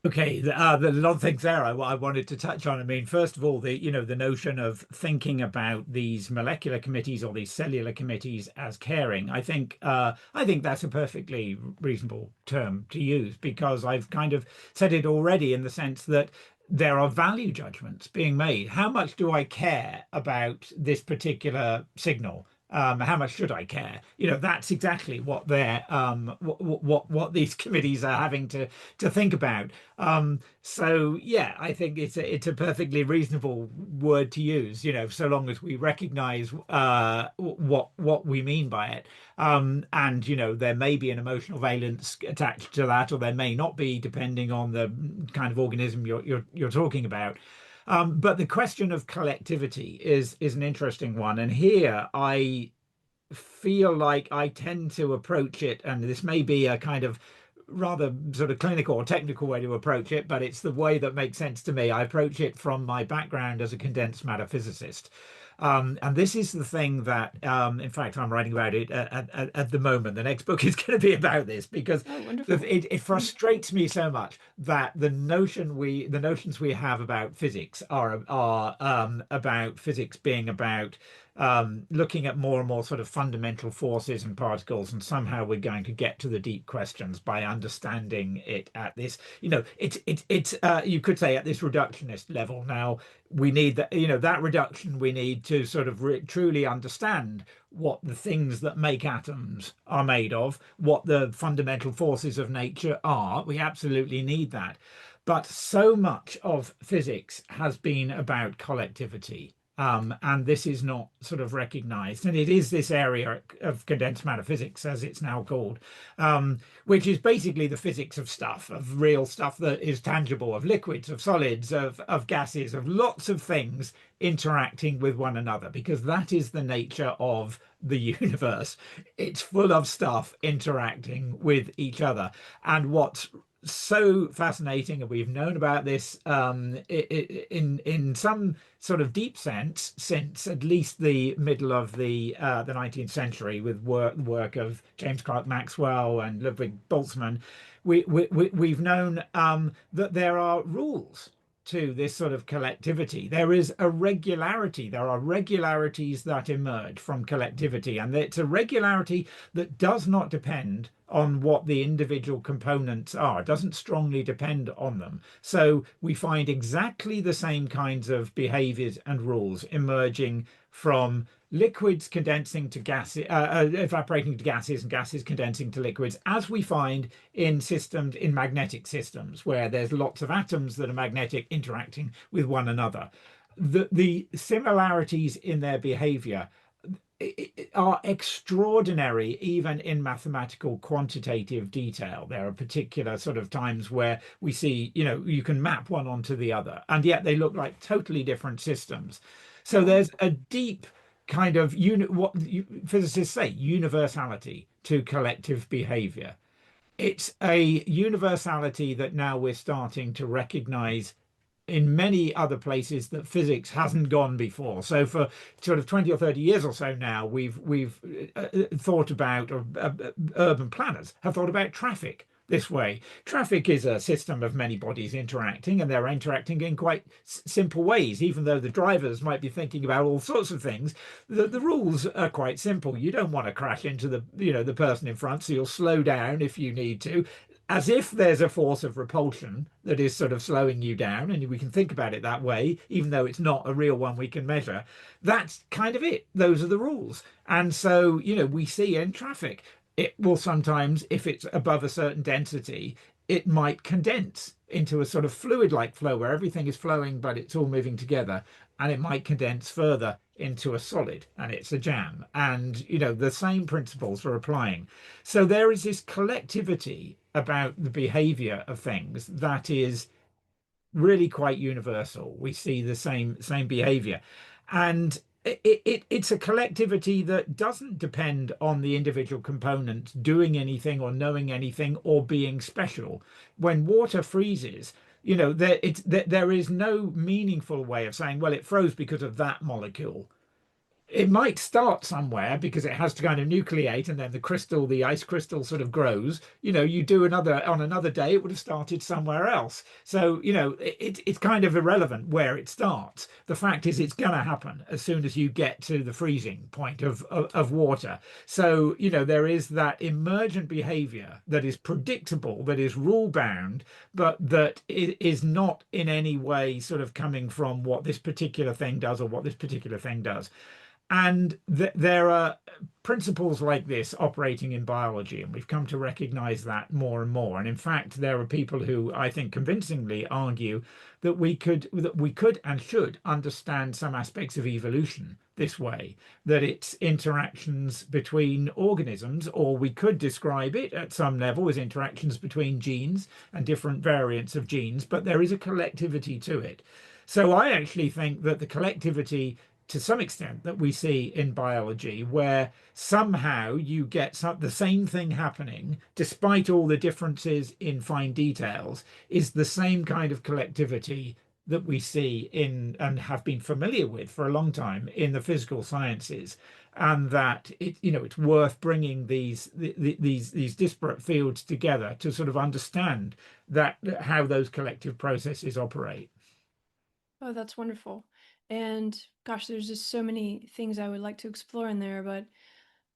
Okay, there's a lot of things there I wanted to touch on. I mean, first of all, the notion of thinking about these molecular committees or these cellular committees as caring, I think that's a perfectly reasonable term to use because I've kind of said it already in the sense that there are value judgments being made. How much do I care about this particular signal? How much should I care? That's exactly what they're what these committees are having to think about. So yeah, I think it's a perfectly reasonable word to use, so long as we recognize what we mean by it. And there may be an emotional valence attached to that, or there may not be, depending on the kind of organism you're talking about. But the question of collectivity is an interesting one, and here I feel like I tend to approach it, and this may be a kind of rather sort of clinical or technical way to approach it, but it's the way that makes sense to me. I approach it from my background as a condensed matter physicist. And this is the thing that, in fact, I'm writing about it at the moment. The next book is going to be about this because Oh, wonderful. it frustrates me so much that the notions we have about physics are about physics being about looking at more and more sort of fundamental forces and particles, and somehow we're going to get to the deep questions by understanding it at this, it's you could say at this reductionist level. Now we need that, that reduction we need to sort of truly understand what the things that make atoms are made of, what the fundamental forces of nature are. We absolutely need that. But so much of physics has been about collectivity. And this is not sort of recognized. And it is this area of condensed matter physics, as it's now called, which is basically the physics of stuff, of real stuff that is tangible, of liquids, of solids, of gases, of lots of things interacting with one another, because that is the nature of the universe. It's full of stuff interacting with each other. And what's so fascinating, and we've known about this in some sort of deep sense since at least the middle of the 19th century, with work of James Clerk Maxwell and Ludwig Boltzmann. We've known that there are rules to this sort of collectivity. There is a regularity. There are regularities that emerge from collectivity, and it's a regularity that does not depend on what the individual components are. It doesn't strongly depend on them. So we find exactly the same kinds of behaviors and rules emerging from liquids condensing to gases, evaporating to gases, and gases condensing to liquids, as we find in systems, in magnetic systems, where there's lots of atoms that are magnetic interacting with one another. The similarities in their behavior are extraordinary, even in mathematical quantitative detail. There are particular sort of times where we see, you can map one onto the other, and yet they look like totally different systems. So Wow. there's a deep kind of what physicists say, universality to collective behavior. It's a universality that now we're starting to recognize in many other places that physics hasn't gone before. So for sort of 20 or 30 years or so now, we've thought about, or urban planners have thought about traffic this way. Traffic is a system of many bodies interacting, and they're interacting in quite simple ways. Even though the drivers might be thinking about all sorts of things, the rules are quite simple. You don't want to crash into the person in front, so you'll slow down if you need to, as if there's a force of repulsion that is sort of slowing you down, and we can think about it that way, even though it's not a real one we can measure. That's kind of it. Those are the rules. And so, we see in traffic, it will sometimes, if it's above a certain density, it might condense into a sort of fluid-like flow where everything is flowing, but it's all moving together. And it might condense further into a solid, and it's a jam. And, the same principles are applying. So there is this collectivity about the behavior of things that is really quite universal. We see the same behavior, and it's a collectivity that doesn't depend on the individual components doing anything or knowing anything or being special. When water freezes, there is no meaningful way of saying, well, it froze because of that molecule. it might start somewhere because it has to kind of nucleate, and then the crystal, the ice crystal sort of grows. You do another on another day, it would have started somewhere else. So, it's kind of irrelevant where it starts. The fact is it's going to happen as soon as you get to the freezing point of water. So, there is that emergent behavior that is predictable, that is rule bound, but that is not in any way sort of coming from what this particular thing does or what this particular thing does. And there are principles like this operating in biology, and we've come to recognize that more and more. And in fact, there are people who I think convincingly argue that we could and should understand some aspects of evolution this way, that it's interactions between organisms, or we could describe it at some level as interactions between genes and different variants of genes, but there is a collectivity to it. So I actually think that the collectivity to some extent that we see in biology, where somehow you get the same thing happening despite all the differences in fine details, is the same kind of collectivity that we see in and have been familiar with for a long time in the physical sciences. And that it's worth bringing these disparate fields together to sort of understand that how those collective processes operate. Oh, that's wonderful. And gosh, there's just so many things I would like to explore in there, but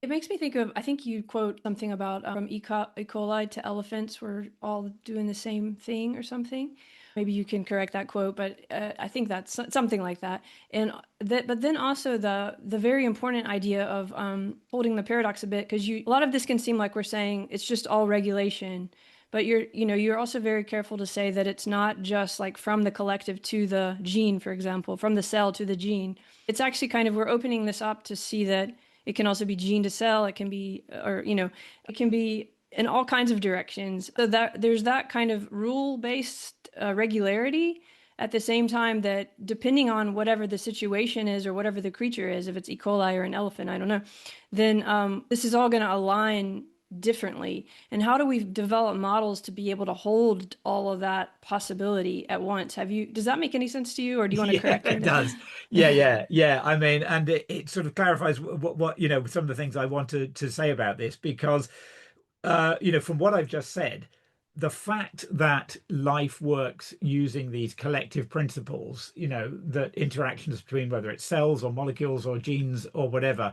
it makes me think of, I think you quote something about from E. coli to elephants, we're all doing the same thing or something. Maybe you can correct that quote, but I think that's something like that. And that, but then also the very important idea of holding the paradox a bit, because a lot of this can seem like we're saying it's just all regulation, but you're also very careful to say that it's not just like from the collective to the gene, for example, from the cell to the gene. It's actually kind of, we're opening this up to see that it can also be gene to cell. It can be, it can be in all kinds of directions. So that there's that kind of rule-based regularity at the same time that depending on whatever the situation is or whatever the creature is, if it's E. coli or an elephant, I don't know, then this is all going to align differently. And how do we develop models to be able to hold all of that possibility at once? Does that make any sense to you, or do you want to Yeah, correct me it there? does. Yeah, yeah, yeah. I mean, and it sort of clarifies what some of the things I want to say about this, because from what I've just said, the fact that life works using these collective principles, that interactions between whether it's cells or molecules or genes or whatever,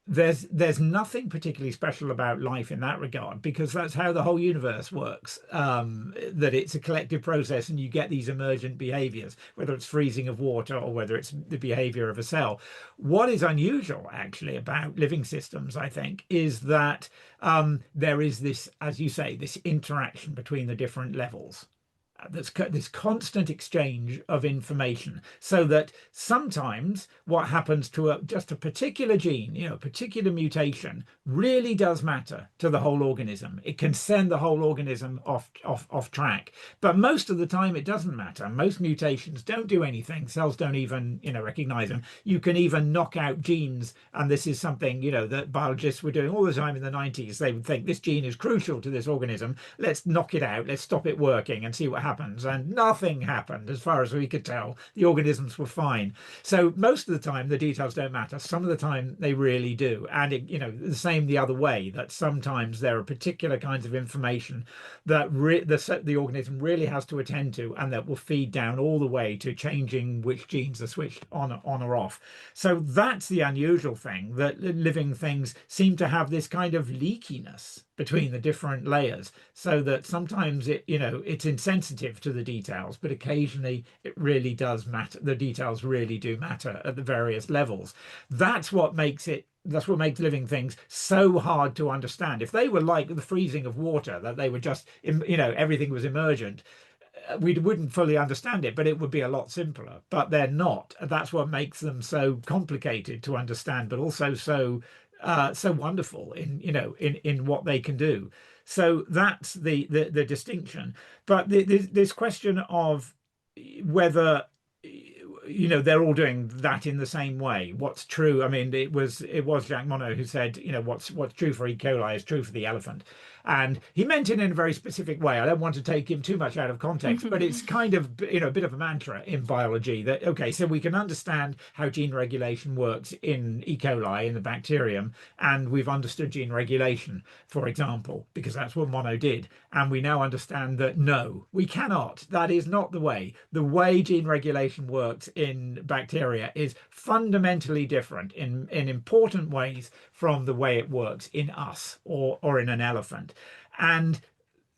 there's nothing particularly special about life in that regard, because that's how the whole universe works. That it's a collective process, and you get these emergent behaviors, whether it's freezing of water or whether it's the behavior of a cell. What is unusual actually about living systems, I think, is that there is this, as you say, this interaction between the different levels. That's this constant exchange of information, so that sometimes what happens to just a particular gene, a particular mutation, really does matter to the whole organism. It can send the whole organism off track, but most of the time it doesn't matter. Most mutations don't do anything. Cells don't even recognize them. You can even knock out genes, and this is something that biologists were doing all the time in the 90s. They would think this gene is crucial to this organism. Let's knock it out. Let's stop it working and see what happens. And nothing happened as far as we could tell. The organisms were fine. So most of the time the details don't matter. Some of the time they really do. And the same the other way, that sometimes there are particular kinds of information that the organism really has to attend to, and that will feed down all the way to changing which genes are switched on or off. So that's the unusual thing, that living things seem to have this kind of leakiness between the different layers, so that sometimes it's insensitive to the details, but occasionally it really does matter. The details really do matter at the various levels. That's what makes living things so hard to understand. If they were like the freezing of water, that they were just everything was emergent, we wouldn't fully understand it, but it would be a lot simpler. But they're not. That's what makes them so complicated to understand, but also so wonderful in what they can do. So that's the distinction. But this question of whether they're all doing that in the same way. What's true? I mean, it was Jack Monod who said, what's true for E. coli is true for the elephant, and he meant it in a very specific way. I don't want to take him too much out of context, but it's kind of a bit of a mantra in biology that okay, so we can understand how gene regulation works in E. coli in the bacterium, and we've understood gene regulation, for example, because that's what Monod did, and we now understand that no, we cannot. That is not the way. The way gene regulation works in bacteria is fundamentally different in important ways from the way it works in us or in an elephant. And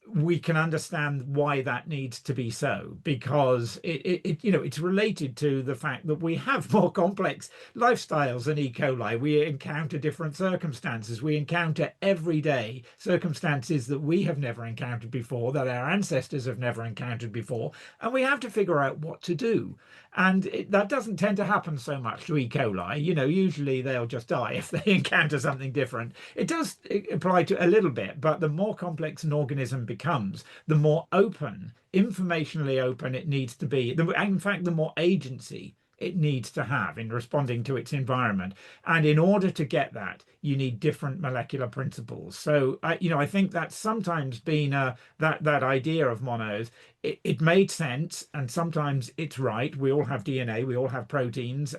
we can understand why that needs to be so because it's related to the fact that we have more complex lifestyles than E. coli. We encounter different circumstances. We encounter everyday circumstances that we have never encountered before, that our ancestors have never encountered before, and we have to figure out what to do. And that doesn't tend to happen so much to E. coli. Usually they'll just die if they encounter something different. It does apply to a little bit, but the more complex an organism becomes, the more open, informationally open it needs to be. In fact, the more agency it needs to have in responding to its environment. And in order to get that, you need different molecular principles. So, I think that's sometimes been that idea of monos. It made sense, and sometimes it's right. We all have DNA, we all have proteins,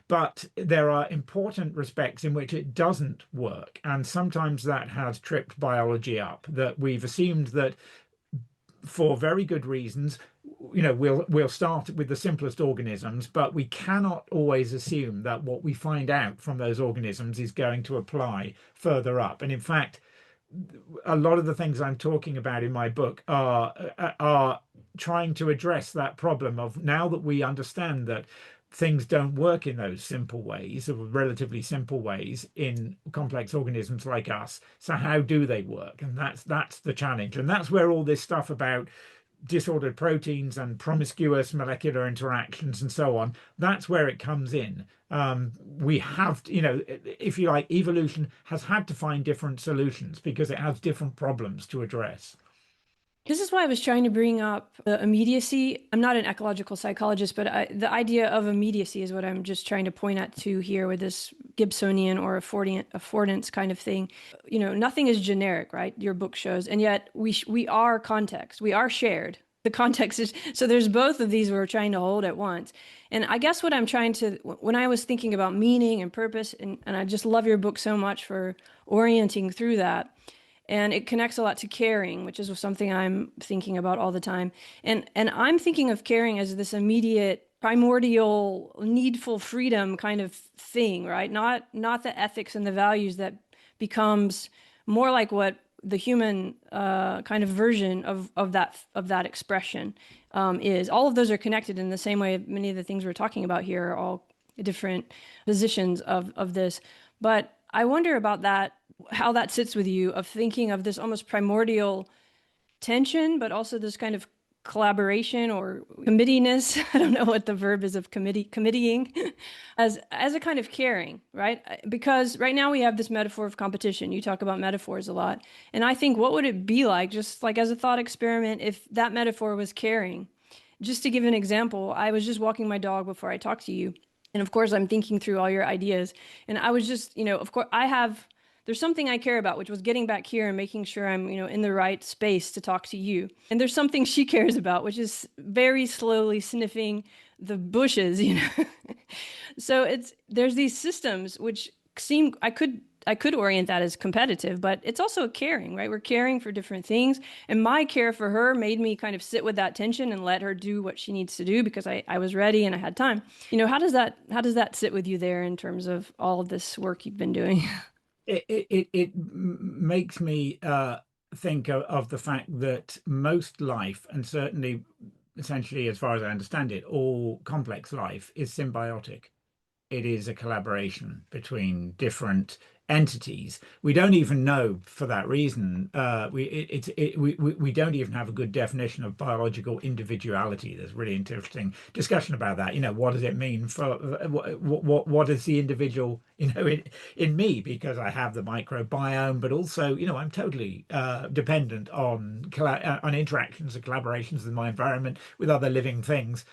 but there are important respects in which it doesn't work. And sometimes that has tripped biology up, that we've assumed that for very good reasons, we'll start with the simplest organisms, but we cannot always assume that what we find out from those organisms is going to apply further up. And in fact, a lot of the things I'm talking about in my book are trying to address that problem of now that we understand that things don't work in those simple ways, or relatively simple ways, in complex organisms like us. So how do they work? And that's the challenge. And that's where all this stuff about disordered proteins and promiscuous molecular interactions and so on, that's where it comes in. We have to, if you like, evolution has had to find different solutions because it has different problems to address. This is why I was trying to bring up the immediacy. I'm not an ecological psychologist, but the idea of immediacy is what I'm just trying to point at to here with this Gibsonian or affordance kind of thing. Nothing is generic, right? Your book shows, and yet we are context. We are shared. The context is so there's both of these we're trying to hold at once. And I guess what I'm trying to, when I was thinking about meaning and purpose, and I just love your book so much for orienting through that. And it connects a lot to caring, which is something I'm thinking about all the time. And I'm thinking of caring as this immediate, primordial, needful freedom kind of thing, right? Not the ethics and the values that becomes more like what the human kind of version of that expression is. All of those are connected in the same way. Many of the things we're talking about here are all different positions of this. But I wonder about that, how that sits with you, of thinking of this almost primordial tension, but also this kind of collaboration or committiness. I don't know what the verb is of committeeing as a kind of caring, right? Because right now we have this metaphor of competition. You talk about metaphors a lot. And I think, what would it be like, just like as a thought experiment, if that metaphor was caring? Just to give an example, I was just walking my dog before I talked to you. And of course, I'm thinking through all your ideas. And I was just, of course, there's something I care about, which was getting back here and making sure I'm, in the right space to talk to you. And there's something she cares about, which is very slowly sniffing the bushes. So there's these systems which seem, I could orient that as competitive, but it's also caring, right? We're caring for different things. And my care for her made me kind of sit with that tension and let her do what she needs to do because I was ready and I had time. How does that sit with you there in terms of all of this work you've been doing? It makes me think of the fact that most life, and certainly essentially as far as I understand it, all complex life is symbiotic. It is a collaboration between different entities. We don't even know for that reason. We don't even have a good definition of biological individuality. There's really interesting discussion about that. What does it mean for what is the individual? In me, because I have the microbiome, but also I'm totally dependent on interactions and collaborations with my environment with other living things.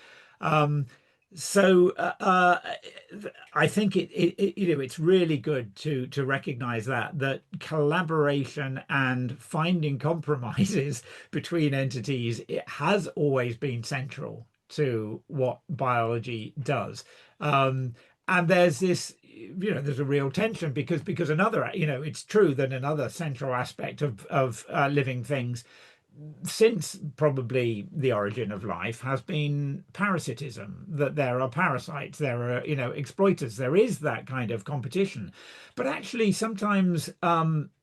So I think it's really good to recognize that collaboration and finding compromises between entities, it has always been central to what biology does. Um, and there's this, there's a real tension because another, it's true that another central aspect of living things since probably the origin of life has been parasitism, that there are parasites, there are, exploiters, there is that kind of competition. But actually, sometimes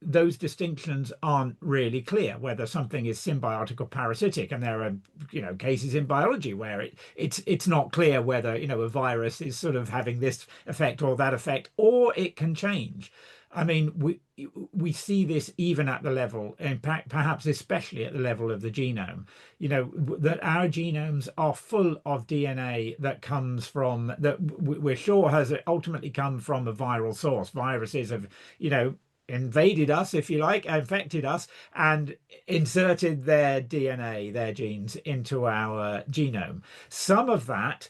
those distinctions aren't really clear, whether something is symbiotic or parasitic. And there are, cases in biology where it's not clear whether, a virus is sort of having this effect or that effect, or it can change. I mean, we see this even at the level, and perhaps especially at the level of the genome, that our genomes are full of DNA that comes from, that we're sure has ultimately come from a viral source. Viruses have, invaded us, if you like, infected us, and inserted their DNA, their genes, into our genome. Some of that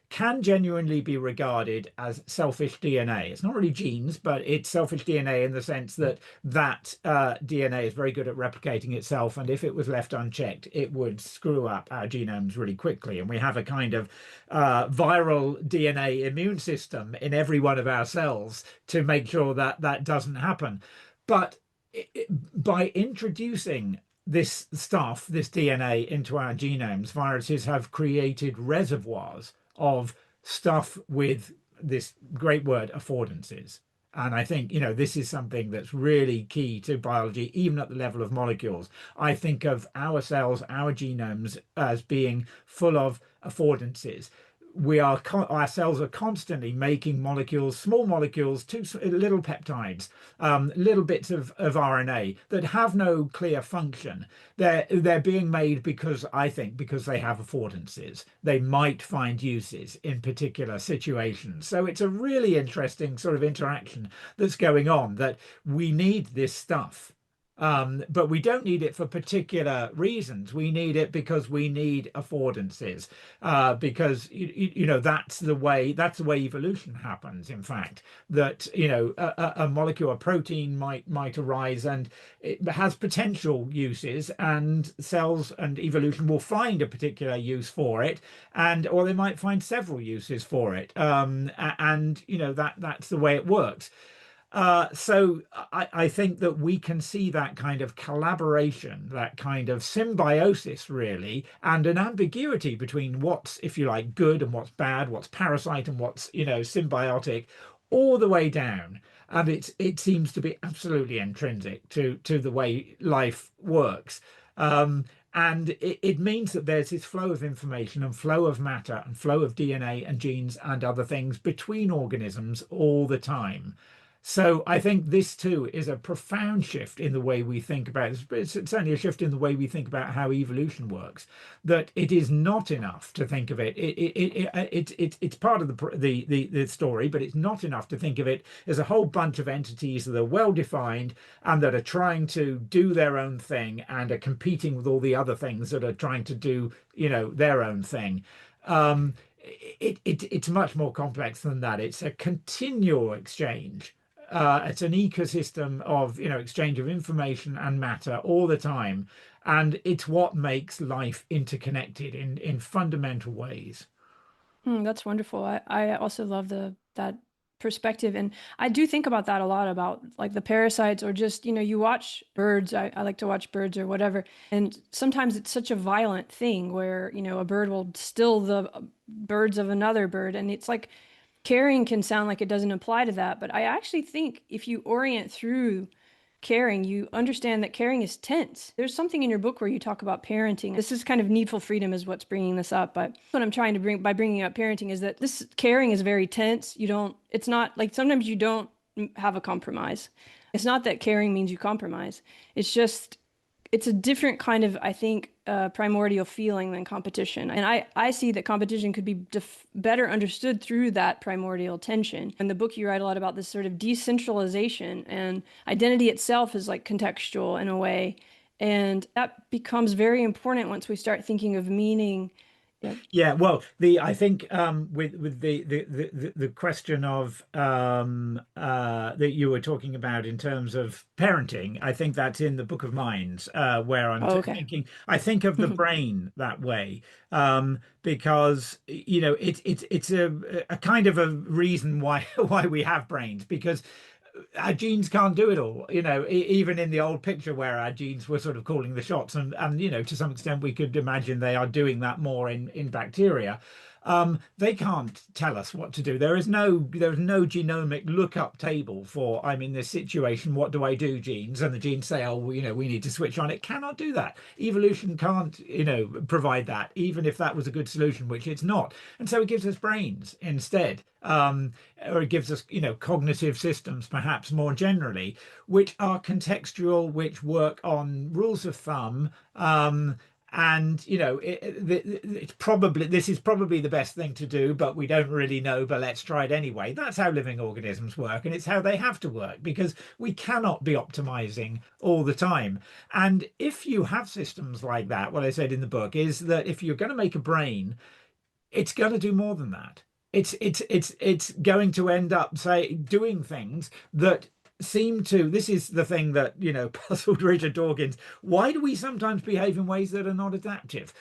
can genuinely be regarded as selfish DNA. It's not really genes, but it's selfish DNA in the sense that DNA is very good at replicating itself, and if it was left unchecked, it would screw up our genomes really quickly. And we have a kind of viral DNA immune system in every one of our cells to make sure that that doesn't happen. But by introducing this stuff, this DNA into our genomes, viruses have created reservoirs of stuff with this great word, affordances. And I think, this is something that's really key to biology, even at the level of molecules. I think of our cells, our genomes, as being full of affordances. Our cells are constantly making molecules, small molecules, two little peptides, little bits of RNA that have no clear function. They're being made because, I think, because they have affordances. They might find uses in particular situations. So it's a really interesting sort of interaction that's going on, that we need this stuff. But we don't need it for particular reasons. We need it because we need affordances, because that's the way evolution happens. In fact, that a molecule, a protein might arise, and it has potential uses, and cells and evolution will find a particular use for it, and or they might find several uses for it, and that's the way it works. So I think that we can see that kind of collaboration, that kind of symbiosis, really, and an ambiguity between what's, if you like, good and what's bad, what's parasite and what's, symbiotic, all the way down. And it seems to be absolutely intrinsic to the way life works. Um, and it means that there's this flow of information and flow of matter and flow of DNA and genes and other things between organisms all the time. So I think this too is a profound shift in the way we think about this. But it's certainly a shift in the way we think about how evolution works. That it is not enough to think of it's part of the story, but it's not enough to think of it as a whole bunch of entities that are well defined and that are trying to do their own thing and are competing with all the other things that are trying to do, their own thing. It's much more complex than that. It's a continual exchange. It's an ecosystem of, exchange of information and matter all the time, and it's what makes life interconnected in fundamental ways. That's wonderful. I also love that perspective. And I do think about that a lot, about like the parasites, or just, you watch birds. I like to watch birds or whatever. And sometimes it's such a violent thing where, a bird will steal the birds of another bird. And it's like caring can sound like it doesn't apply to that. But I actually think if you orient through caring, you understand that caring is tense. There's something in your book where you talk about parenting. This is kind of needful freedom is what's bringing this up. But what I'm trying to bring by bringing up parenting is that this caring is very tense. It's not like sometimes you don't have a compromise. It's not that caring means you compromise. It's just it's a different kind of, I think, primordial feeling than competition. And I see that competition could be better understood through that primordial tension. In the book, you write a lot about this sort of decentralization, and identity itself is like contextual in a way. And that becomes very important once we start thinking of meaning Yep. Yeah, well, the I think with the question of that you were talking about in terms of parenting, I think that's in the Book of Minds, where I'm Oh, t okay. thinking I think of the brain that way, because you know it's a kind of a reason why why we have brains, because our genes can't do it all, you know, even in the old picture where our genes were sort of calling the shots, and you know, to some extent we could imagine they are doing that more in bacteria. They can't tell us what to do. There's no genomic lookup table for, I'm in this situation, what do I do, genes? And the genes say, oh, well, you know, we need to switch on. It cannot do that. Evolution can't, you know, provide that, even if that was a good solution, which it's not. And so it gives us brains instead. Or it gives us, you know, cognitive systems, perhaps more generally, which are contextual, which work on rules of thumb. And you know, it's probably this is probably the best thing to do, but we don't really know. But let's try it anyway. That's how living organisms work, and it's how they have to work, because we cannot be optimizing all the time. And if you have systems like that, what I said in the book is that if you're going to make a brain, it's going to do more than that. It's going to end up say doing things that seem to, this is the thing that, you know, puzzled Richard Dawkins. Why do we sometimes behave in ways that are not adaptive?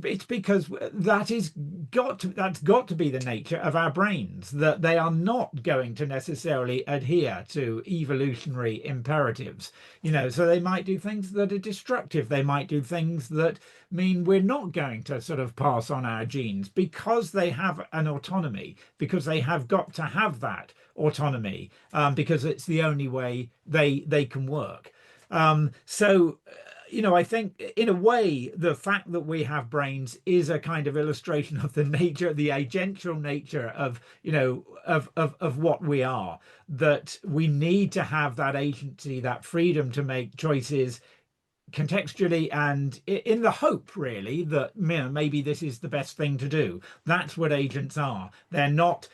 It's because that's got to be the nature of our brains, that they are not going to necessarily adhere to evolutionary imperatives, you know. So they might do things that are destructive. They might do things that mean we're not going to sort of pass on our genes, because they have an autonomy, because they have got to have that autonomy, because it's the only way they can work. So you know, I think in a way, the fact that we have brains is a kind of illustration of the nature, the agential nature of, you know, of what we are, that we need to have that agency, that freedom to make choices contextually, and in the hope really that, you know, maybe this is the best thing to do. That's what agents are. They're not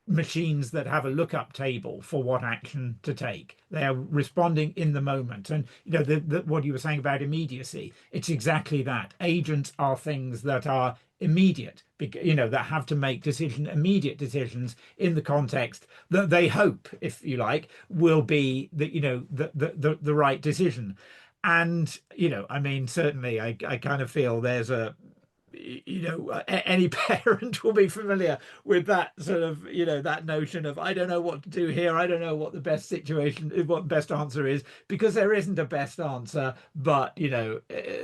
machines that have a lookup table for what action to take. They are responding in the moment. And you know, what you were saying about immediacy, it's exactly that. Agents are things that are immediate, you know, that have to make immediate decisions in the context that they hope, if you like, will be the, you know, the right decision. And you know, I mean, certainly I kind of feel there's a, you know, any parent will be familiar with that sort of, you know, that notion of, I don't know what to do here, I don't know what the best situation, what the best answer is, because there isn't a best answer, but you know,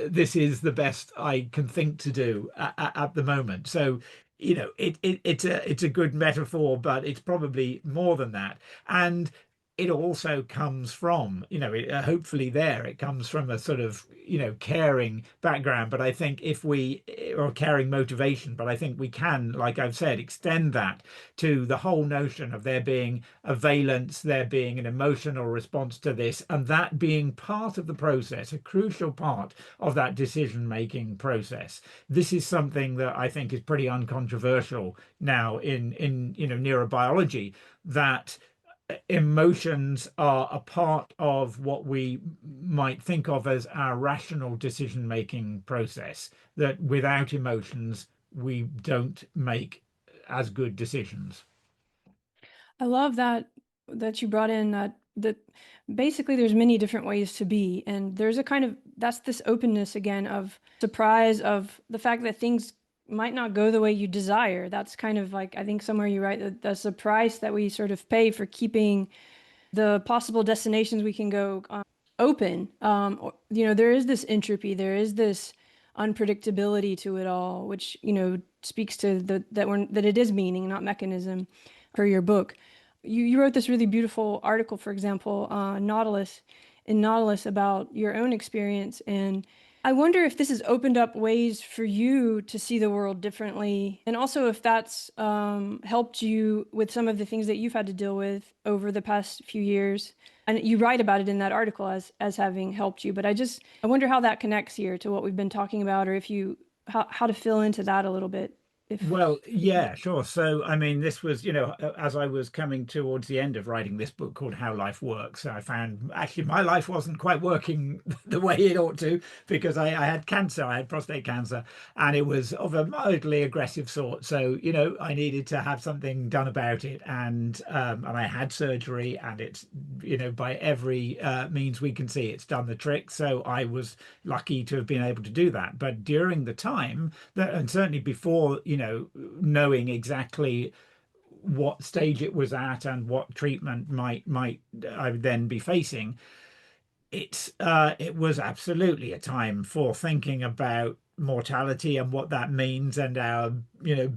this is the best I can think to do at the moment. So you know, it's a good metaphor, but it's probably more than that. And it also comes from, you know, hopefully there it comes from a sort of, you know, caring background. But I think if we, or caring motivation, but I think we can, like I've said, extend that to the whole notion of there being a valence, there being an emotional response to this, and that being part of the process, a crucial part of that decision making process. This is something that I think is pretty uncontroversial now in you know, neurobiology, that emotions are a part of what we might think of as our rational decision making process, that without emotions we don't make as good decisions. I love that you brought in that basically there's many different ways to be, and there's a kind of, that's this openness again of surprise, of the fact that things might not go the way you desire. That's kind of like, I think somewhere you write that that's the price that we sort of pay for keeping the possible destinations we can go open. You know, there is this entropy, there is this unpredictability to it all, which, you know, speaks to that it is meaning, not mechanism, per your book. You wrote this really beautiful article, for example, Nautilus, about your own experience. And I wonder if this has opened up ways for you to see the world differently. And also if that's helped you with some of the things that you've had to deal with over the past few years. And you write about it in that article as having helped you. But I wonder how that connects here to what we've been talking about, or if you, how to fill into that a little bit, if Well, you could. yeah, sure. So, I mean, this was, as I was coming towards the end of writing this book called How Life Works, I found actually my life wasn't quite working the way it ought to because I had cancer, I had prostate cancer, and it was of a mildly aggressive sort. So, I needed to have something done about it, and I had surgery, and it's, by every means we can see, it's done the trick. So I was lucky to have been able to do that. But during the time that, and certainly before, knowing exactly what stage it was at and what treatment might I would then be facing, it was absolutely a time for thinking about mortality and what that means, and our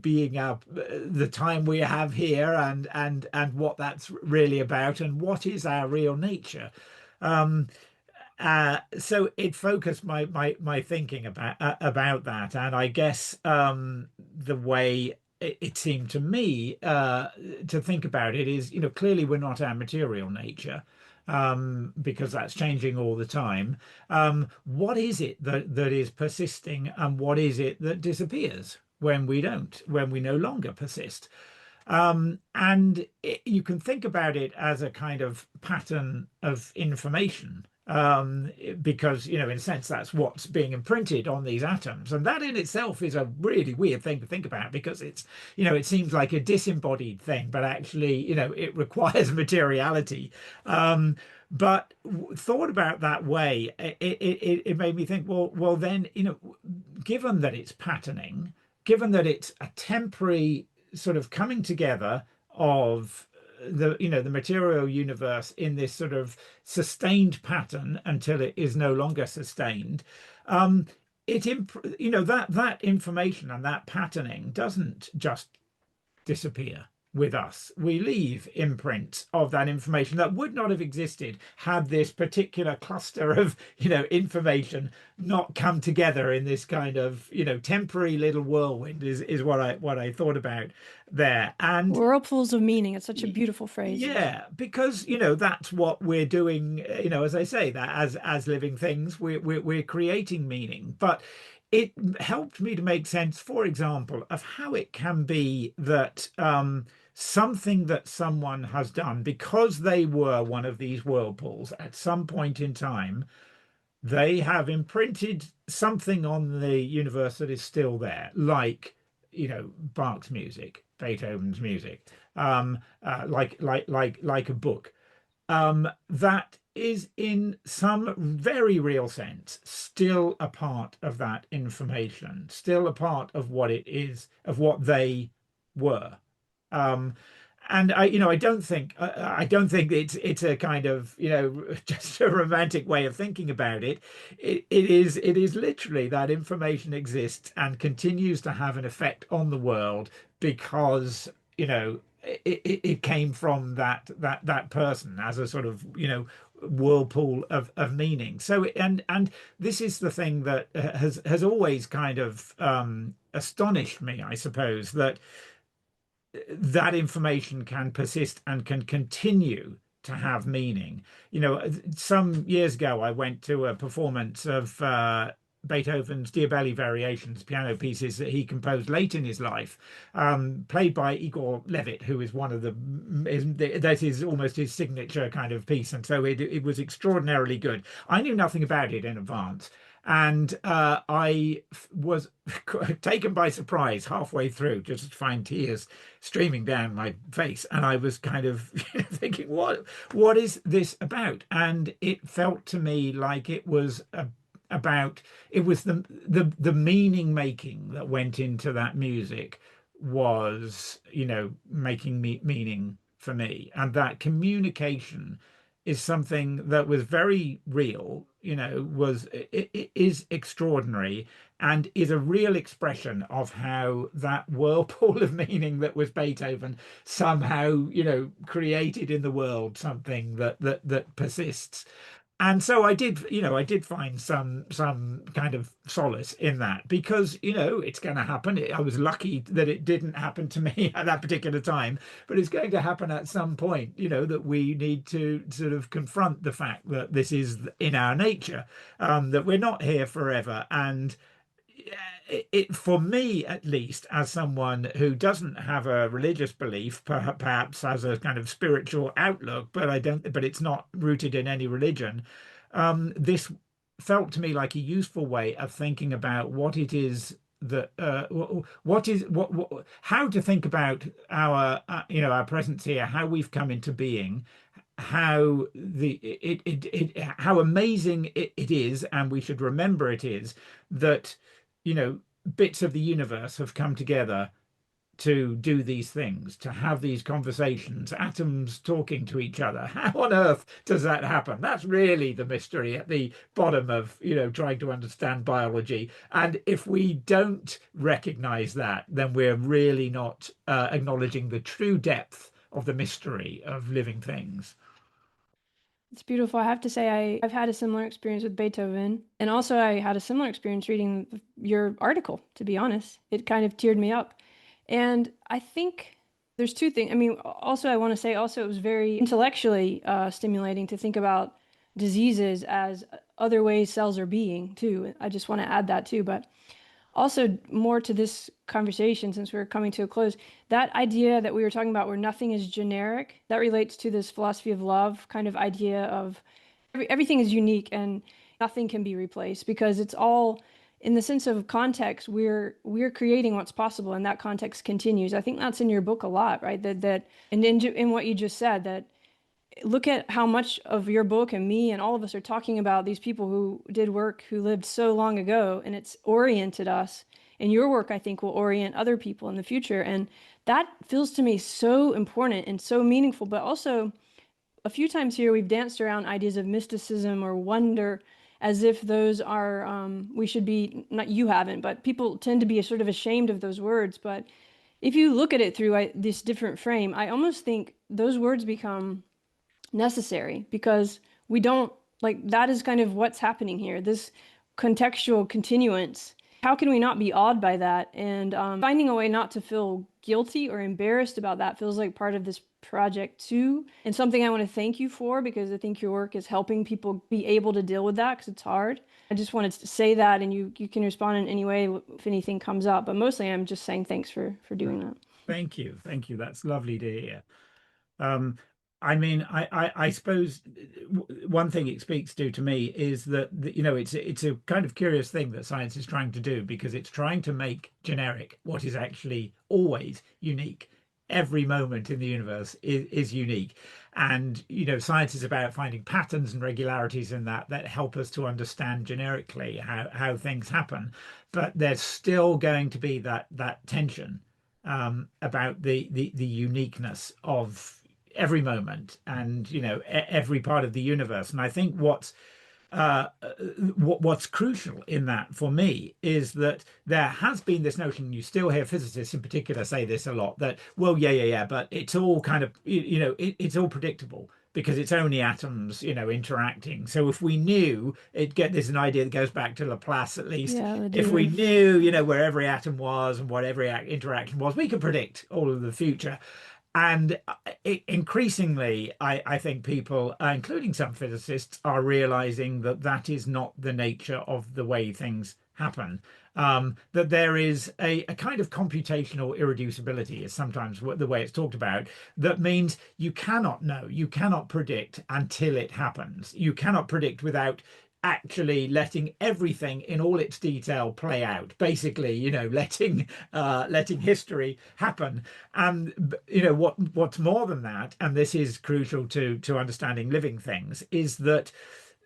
being our the time we have here, and what that's really about, and what is our real nature. um so it focused my thinking about that, and I guess the way it seemed to me to think about it is, clearly we're not our material nature, because that's changing all the time. What is it that is persisting, and what is it that disappears when we don't, when we no longer persist? And you can think about it as a kind of pattern of information, because, in a sense, that's what's being imprinted on these atoms. And that in itself is a really weird thing to think about, because it seems like a disembodied thing, but actually, it requires materiality. But thought about that way, it made me think, well, then, given that it's patterning, given that it's a temporary sort of coming together of the material universe in this sort of sustained pattern until it is no longer sustained, um that information and that patterning doesn't just disappear with us. We leave imprints of that information that would not have existed had this particular cluster of, information not come together in this kind of, temporary little whirlwind, is what I thought about there. And Whirlpools of meaning. It's such a beautiful phrase. yeah, because that's what we're doing. As I say, that as living things, we're creating meaning. But it helped me to make sense, for example, of how it can be that something that someone has done, because they were one of these whirlpools at some point in time, they have imprinted something on the universe that is still there, like, Bach's music, Beethoven's music, like a book, that is in some very real sense still a part of that information, still a part of what it is, of what they were. Um, and I don't think it's a kind of, just a romantic way of thinking about it. It is literally that information exists and continues to have an effect on the world because, it came from that person as a sort of, whirlpool of meaning. So, and this is the thing that has always kind of astonished me, I suppose, that information can persist and can continue to have meaning. Some years ago, I went to a performance of Beethoven's Diabelli Variations, piano pieces that he composed late in his life, played by Igor Levit, who is one of that is almost his signature kind of piece. And so it was extraordinarily good. I knew nothing about it in advance. And I was taken by surprise halfway through, just to find tears streaming down my face, and I was kind of thinking, what is this about? And it felt to me like it was about, it was the meaning making that went into that music was, making me meaning for me, and that communication is something that was very real, it is extraordinary, and is a real expression of how that whirlpool of meaning that was Beethoven somehow, created in the world something that persists. And so I did find some kind of solace in that, because it's going to happen. I was lucky that it didn't happen to me at that particular time, but it's going to happen at some point, that we need to sort of confront the fact that this is in our nature, that we're not here forever, and for me at least, as someone who doesn't have a religious belief, perhaps has a kind of spiritual outlook, but I don't, but it's not rooted in any religion. This felt to me like a useful way of thinking about what it is that what is how to think about our our presence here, how we've come into being, how how amazing it is, and we should remember it is that you know bits of the universe have come together to do these things, to have these conversations, atoms talking to each other. How on earth does that happen? That's really the mystery at the bottom of trying to understand biology. And if we don't recognize that, then we're really not acknowledging the true depth of the mystery of living things. It's beautiful. I have to say, I've had a similar experience with Beethoven. And also, I had a similar experience reading your article, to be honest. It kind of teared me up. And I think there's two things. I mean, also, I want to say, also, it was very intellectually stimulating to think about diseases as other ways cells are being, too. I just want to add that, too. But also, more to this conversation, since we're coming to a close, that idea that we were talking about where nothing is generic, that relates to this philosophy of love kind of idea of everything is unique and nothing can be replaced because it's all in the sense of context, we're creating what's possible and that context continues. I think that's in your book a lot, right? That and in what you just said, that look at how much of your book and me and all of us are talking about these people who did work who lived so long ago, and it's oriented us. And your work, I think, will orient other people in the future. And that feels to me so important and so meaningful. But also, a few times here, we've danced around ideas of mysticism or wonder as if those are, we should be, not you haven't, but people tend to be sort of ashamed of those words. But if you look at it through this different frame, I almost think those words become necessary because we don't like that is kind of what's happening here. This contextual continuance. How can we not be awed by that? And finding a way not to feel guilty or embarrassed about that feels like part of this project too, and something I want to thank you for because I think your work is helping people be able to deal with that because it's hard. I just wanted to say that, and you can respond in any way if anything comes up. But mostly, I'm just saying thanks for doing that. Thank you, thank you. That's lovely to hear. Um, I mean, I suppose one thing it speaks to me is that, it's a kind of curious thing that science is trying to do because it's trying to make generic what is actually always unique. Every moment in the universe is unique. And, science is about finding patterns and regularities in that help us to understand generically how things happen. But there's still going to be that tension about the uniqueness of every moment and every part of the universe. And I think uh, what's crucial in that for me is that there has been this notion, you still hear physicists in particular say this a lot, that, well, yeah, but it's all kind of, it's all predictable because it's only atoms, interacting. So if we knew there's an idea that goes back to Laplace at least. Yeah, I If we do. knew, where every atom was and what every interaction was, we could predict all of the future. And increasingly, I think people, including some physicists, are realizing that that is not the nature of the way things happen. That there is a kind of computational irreducibility, is sometimes the way it's talked about. That means you cannot know, you cannot predict until it happens. You cannot predict without actually letting everything in all its detail play out, basically letting history happen. And what's more than that, and this is crucial to understanding living things, is that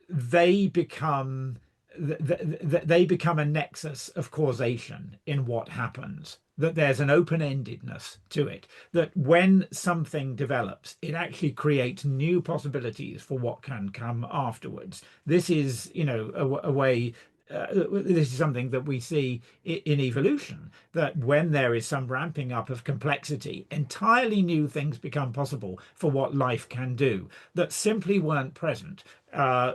they become they become a nexus of causation in what happens, that there's an open-endedness to it, that when something develops, it actually creates new possibilities for what can come afterwards. This is, a way. This is something that we see in evolution, that when there is some ramping up of complexity, entirely new things become possible for what life can do that simply weren't present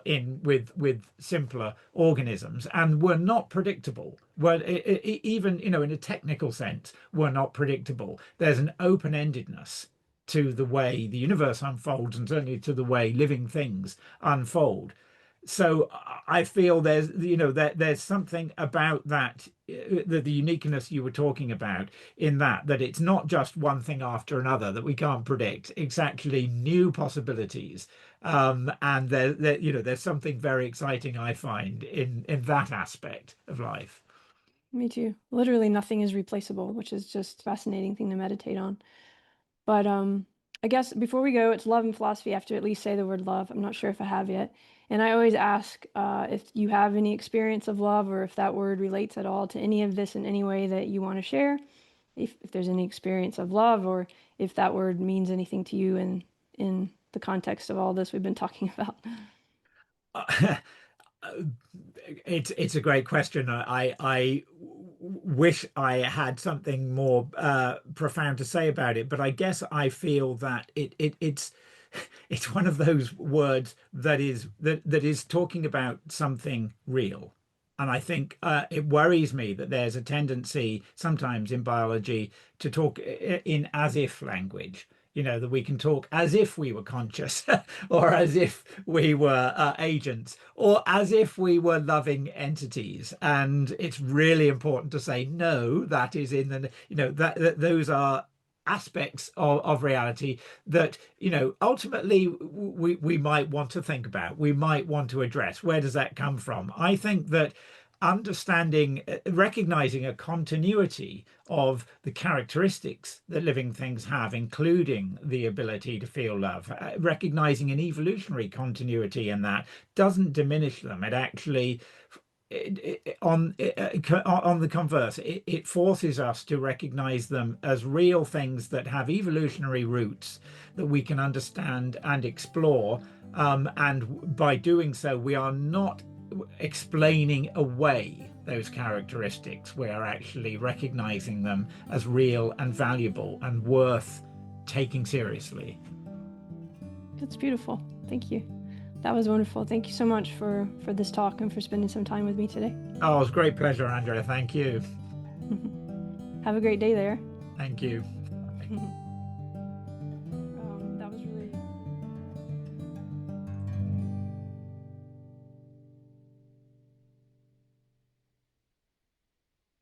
in with simpler organisms and were not predictable. Were even in a technical sense were not predictable. There's an open-endedness to the way the universe unfolds and certainly to the way living things unfold So I feel there's, there's something about that, the uniqueness you were talking about, in that it's not just one thing after another that we can't predict. It's actually new possibilities. And there's something very exciting, I find, in that aspect of life. Me too. Literally nothing is replaceable, which is just a fascinating thing to meditate on. But I guess before we go, it's love and philosophy. I have to at least say the word love. I'm not sure if I have yet. And I always ask if you have any experience of love, or if that word relates at all to any of this in any way that you want to share. If there's any experience of love, or if that word means anything to you in the context of all this we've been talking about. It's a great question. I wish I had something more profound to say about it, but I guess I feel that it's one of those words that is talking about something real. And I think it worries me that there's a tendency sometimes in biology to talk in as if language. That we can talk as if we were conscious, or as if we were agents, or as if we were loving entities. And it's really important to say, no, that is in the, that those are aspects of reality that ultimately we might want to think about, we might want to address. Where does that come from? I think that understanding, recognizing a continuity of the characteristics that living things have, including the ability to feel love, recognizing an evolutionary continuity in that doesn't diminish them. It actually, on the converse, it forces us to recognize them as real things that have evolutionary roots that we can understand and explore. And by doing so, we are not explaining away those characteristics. We are actually recognizing them as real and valuable and worth taking seriously. That's beautiful. Thank you. That was wonderful. Thank you so much for this talk and for spending some time with me today. Oh, it was a great pleasure, Andrea. Thank you. Have a great day there. Thank you.